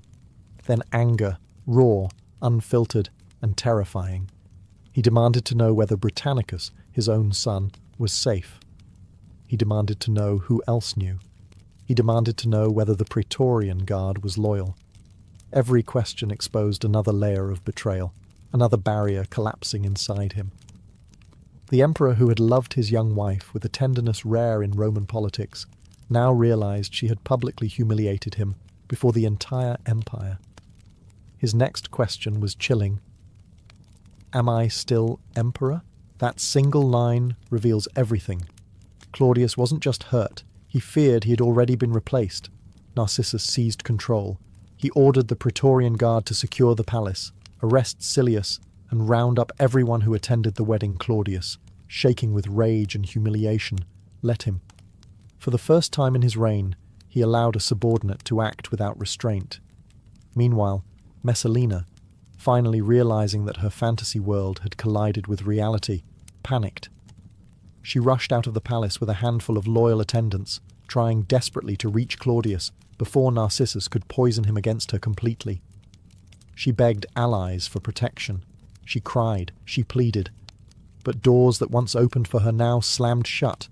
then anger, raw, unfiltered, and terrifying. He demanded to know whether Britannicus, his own son, was safe. He demanded to know who else knew. He demanded to know whether the Praetorian Guard was loyal. Every question exposed another layer of betrayal, another barrier collapsing inside him. The emperor, who had loved his young wife with a tenderness rare in Roman politics, now realized she had publicly humiliated him before the entire empire. His next question was chilling. Am I still emperor? That single line reveals everything. Claudius wasn't just hurt, he feared he had already been replaced. Narcissus seized control. He ordered the Praetorian Guard to secure the palace, arrest Silius, and round up everyone who attended the wedding. Claudius, shaking with rage and humiliation, let him. For the first time in his reign, he allowed a subordinate to act without restraint. Meanwhile, Messalina, finally realizing that her fantasy world had collided with reality, panicked. She rushed out of the palace with a handful of loyal attendants, trying desperately to reach Claudius before Narcissus could poison him against her completely. She begged allies for protection. She cried, she pleaded, but doors that once opened for her now slammed shut.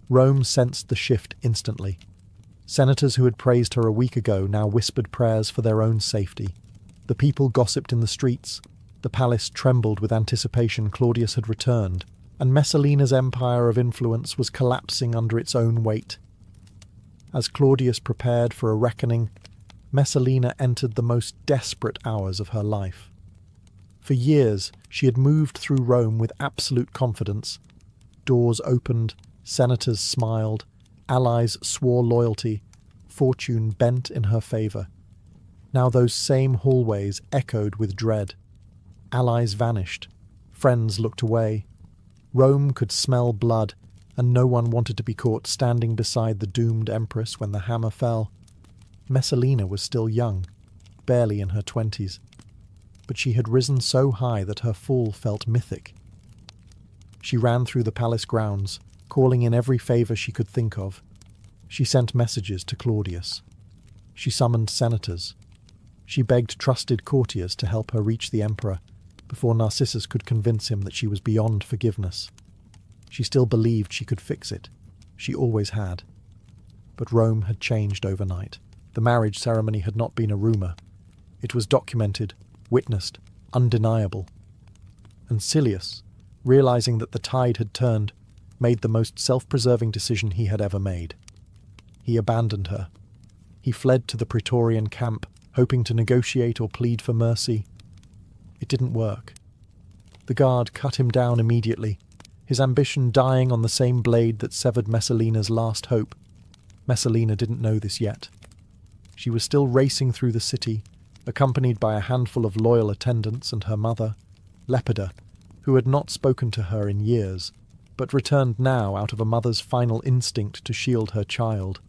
Rome sensed the shift instantly. Senators who had praised her a week ago now whispered prayers for their own safety. The people gossiped in the streets. The palace trembled with anticipation. Claudius had returned, and Messalina's empire of influence was collapsing under its own weight. As Claudius prepared for a reckoning, Messalina entered the most desperate hours of her life. For years, she had moved through Rome with absolute confidence. Doors opened, senators smiled, allies swore loyalty, fortune bent in her favour. Now those same hallways echoed with dread. Allies vanished, friends looked away. Rome could smell blood, and no one wanted to be caught standing beside the doomed empress when the hammer fell. Messalina was still young, barely in her 20s, but she had risen so high that her fall felt mythic. She ran through the palace grounds, calling in every favour she could think of. She sent messages to Claudius. She summoned senators. She begged trusted courtiers to help her reach the emperor before Narcissus could convince him that she was beyond forgiveness. She still believed she could fix it. She always had. But Rome had changed overnight. The marriage ceremony had not been a rumour. It was documented, witnessed, undeniable. And Silius, realizing that the tide had turned, made the most self-preserving decision he had ever made. He abandoned her. He fled to the Praetorian camp, hoping to negotiate or plead for mercy. It didn't work. The guard cut him down immediately, his ambition dying on the same blade that severed Messalina's last hope. Messalina didn't know this yet. She was still racing through the city, accompanied by a handful of loyal attendants and her mother, Lepida, who had not spoken to her in years, but returned now out of a mother's final instinct to shield her child.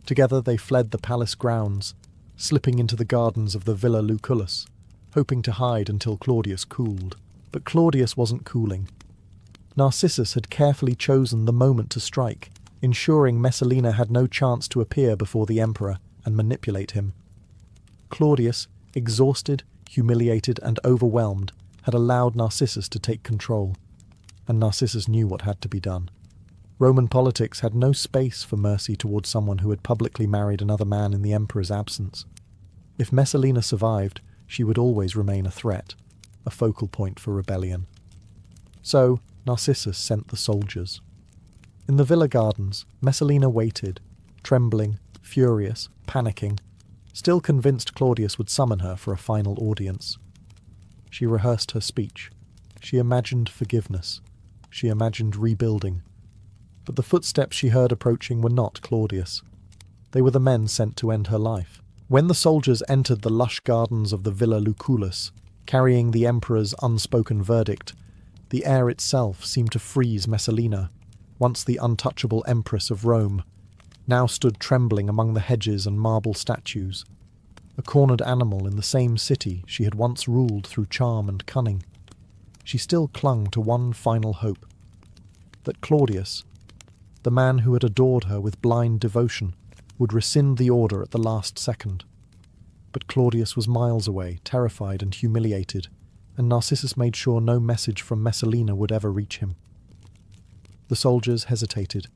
Together they fled the palace grounds, slipping into the gardens of the Villa Lucullus, hoping to hide until Claudius cooled. But Claudius wasn't cooling. Narcissus had carefully chosen the moment to strike, ensuring Messalina had no chance to appear before the emperor and manipulate him. Claudius, exhausted, humiliated, and overwhelmed, had allowed Narcissus to take control, and Narcissus knew what had to be done. Roman politics had no space for mercy towards someone who had publicly married another man in the emperor's absence. If Messalina survived, she would always remain a threat, a focal point for rebellion. So, Narcissus sent the soldiers. In the villa gardens, Messalina waited, trembling, furious, panicking, still convinced Claudius would summon her for a final audience. She rehearsed her speech. She imagined forgiveness. She imagined rebuilding. But the footsteps she heard approaching were not Claudius. They were the men sent to end her life. When the soldiers entered the lush gardens of the Villa Lucullus, carrying the emperor's unspoken verdict, the air itself seemed to freeze Messalina, once the untouchable empress of Rome, now stood trembling among the hedges and marble statues, a cornered animal in the same city she had once ruled through charm and cunning. She still clung to one final hope, that Claudius, the man who had adored her with blind devotion, would rescind the order at the last second. But Claudius was miles away, terrified and humiliated, and Narcissus made sure no message from Messalina would ever reach him. The soldiers hesitated.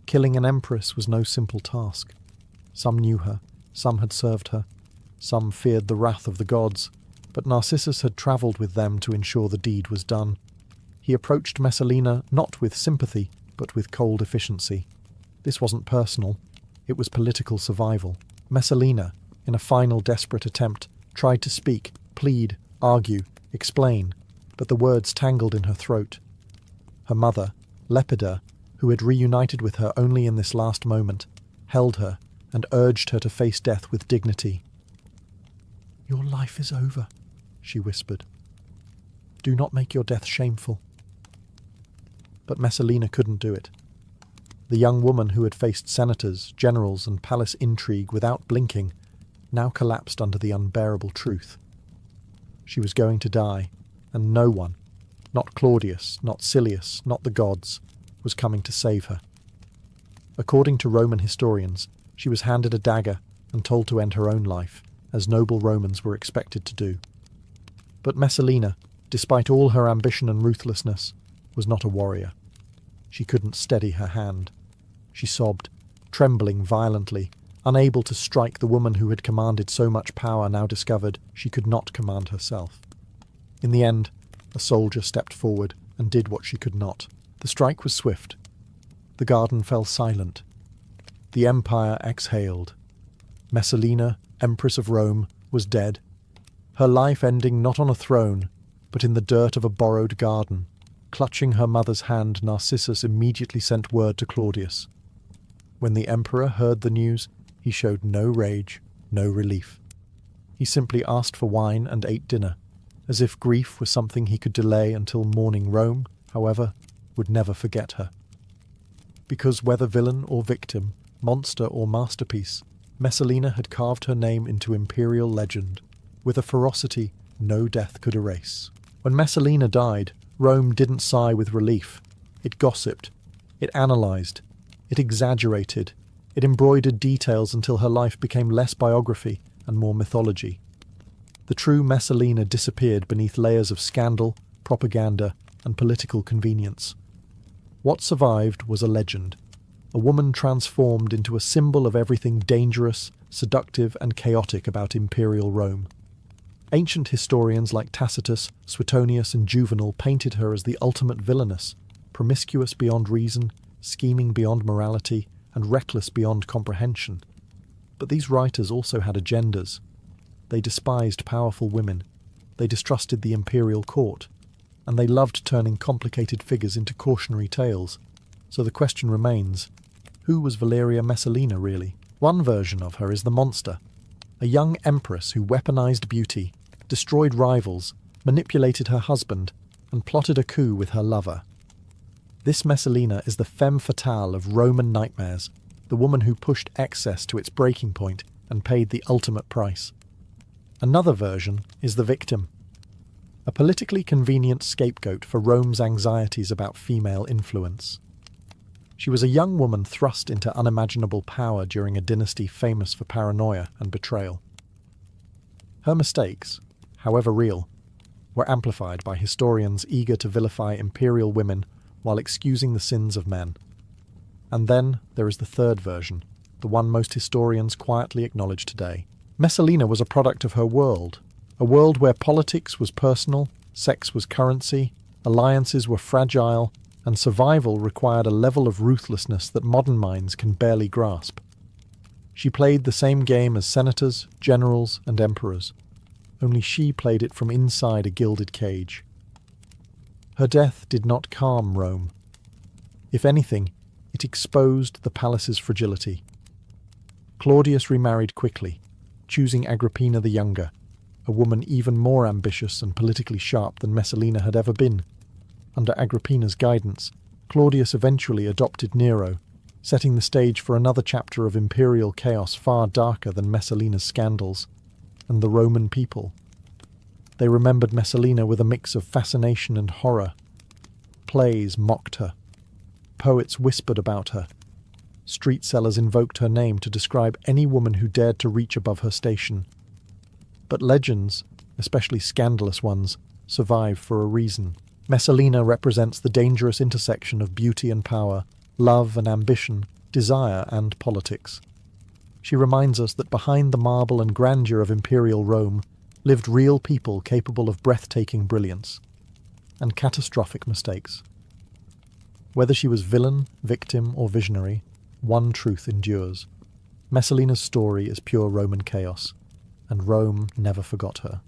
Killing an empress was no simple task. Some knew her, some had served her, some feared the wrath of the gods, but Narcissus had travelled with them to ensure the deed was done. He approached Messalina not with sympathy, but with cold efficiency. This wasn't personal, it was political survival. Messalina, in a final desperate attempt, tried to speak, plead, argue, explain, but the words tangled in her throat. Her mother, Lepida, who had reunited with her only in this last moment, held her and urged her to face death with dignity. "Your life is over," she whispered. "Do not make your death shameful." But Messalina couldn't do it. The young woman who had faced senators, generals, and palace intrigue without blinking now collapsed under the unbearable truth. She was going to die, and no one, not Claudius, not Silius, not the gods, was coming to save her. According to Roman historians, she was handed a dagger and told to end her own life, as noble Romans were expected to do. But Messalina, despite all her ambition and ruthlessness, was not a warrior. She couldn't steady her hand. She sobbed, trembling violently, unable to strike the woman who had commanded so much power, now discovered she could not command herself. In the end, a soldier stepped forward and did what she could not. The strike was swift. The garden fell silent. The empire exhaled. Messalina, Empress of Rome, was dead, her life ending not on a throne, but in the dirt of a borrowed garden. Clutching her mother's hand, Narcissus immediately sent word to Claudius. When the emperor heard the news, he showed no rage, no relief. He simply asked for wine and ate dinner, as if grief was something he could delay until morning. Rome, however, would never forget her. Because whether villain or victim, monster or masterpiece, Messalina had carved her name into imperial legend, with a ferocity no death could erase. When Messalina died, Rome didn't sigh with relief. It gossiped, it analysed, it exaggerated, it embroidered details until her life became less biography and more mythology. The true Messalina disappeared beneath layers of scandal, propaganda, and political convenience. What survived was a legend, a woman transformed into a symbol of everything dangerous, seductive, and chaotic about imperial Rome. Ancient historians like Tacitus, Suetonius, and Juvenal painted her as the ultimate villainess, promiscuous beyond reason, scheming beyond morality, and reckless beyond comprehension. But these writers also had agendas. They despised powerful women, they distrusted the imperial court, and they loved turning complicated figures into cautionary tales. So the question remains, who was Valeria Messalina really? One version of her is the monster, a young empress who weaponized beauty, destroyed rivals, manipulated her husband, and plotted a coup with her lover. This Messalina is the femme fatale of Roman nightmares, the woman who pushed excess to its breaking point and paid the ultimate price. Another version is the victim, a politically convenient scapegoat for Rome's anxieties about female influence. She was a young woman thrust into unimaginable power during a dynasty famous for paranoia and betrayal. Her mistakes, however real, were amplified by historians eager to vilify imperial women while excusing the sins of men. And then there is the third version, the one most historians quietly acknowledge today. Messalina was a product of her world, a world where politics was personal, sex was currency, alliances were fragile, and survival required a level of ruthlessness that modern minds can barely grasp. She played the same game as senators, generals, and emperors, only she played it from inside a gilded cage. Her death did not calm Rome. If anything, it exposed the palace's fragility. Claudius remarried quickly, choosing Agrippina the Younger, a woman even more ambitious and politically sharp than Messalina had ever been. Under Agrippina's guidance, Claudius eventually adopted Nero, setting the stage for another chapter of imperial chaos far darker than Messalina's scandals, and the Roman people. They remembered Messalina with a mix of fascination and horror. Plays mocked her. Poets whispered about her. Street sellers invoked her name to describe any woman who dared to reach above her station. But legends, especially scandalous ones, survive for a reason. Messalina represents the dangerous intersection of beauty and power, love and ambition, desire and politics. She reminds us that behind the marble and grandeur of imperial Rome lived real people capable of breathtaking brilliance and catastrophic mistakes. Whether she was villain, victim, or visionary, one truth endures. Messalina's story is pure Roman chaos, and Rome never forgot her.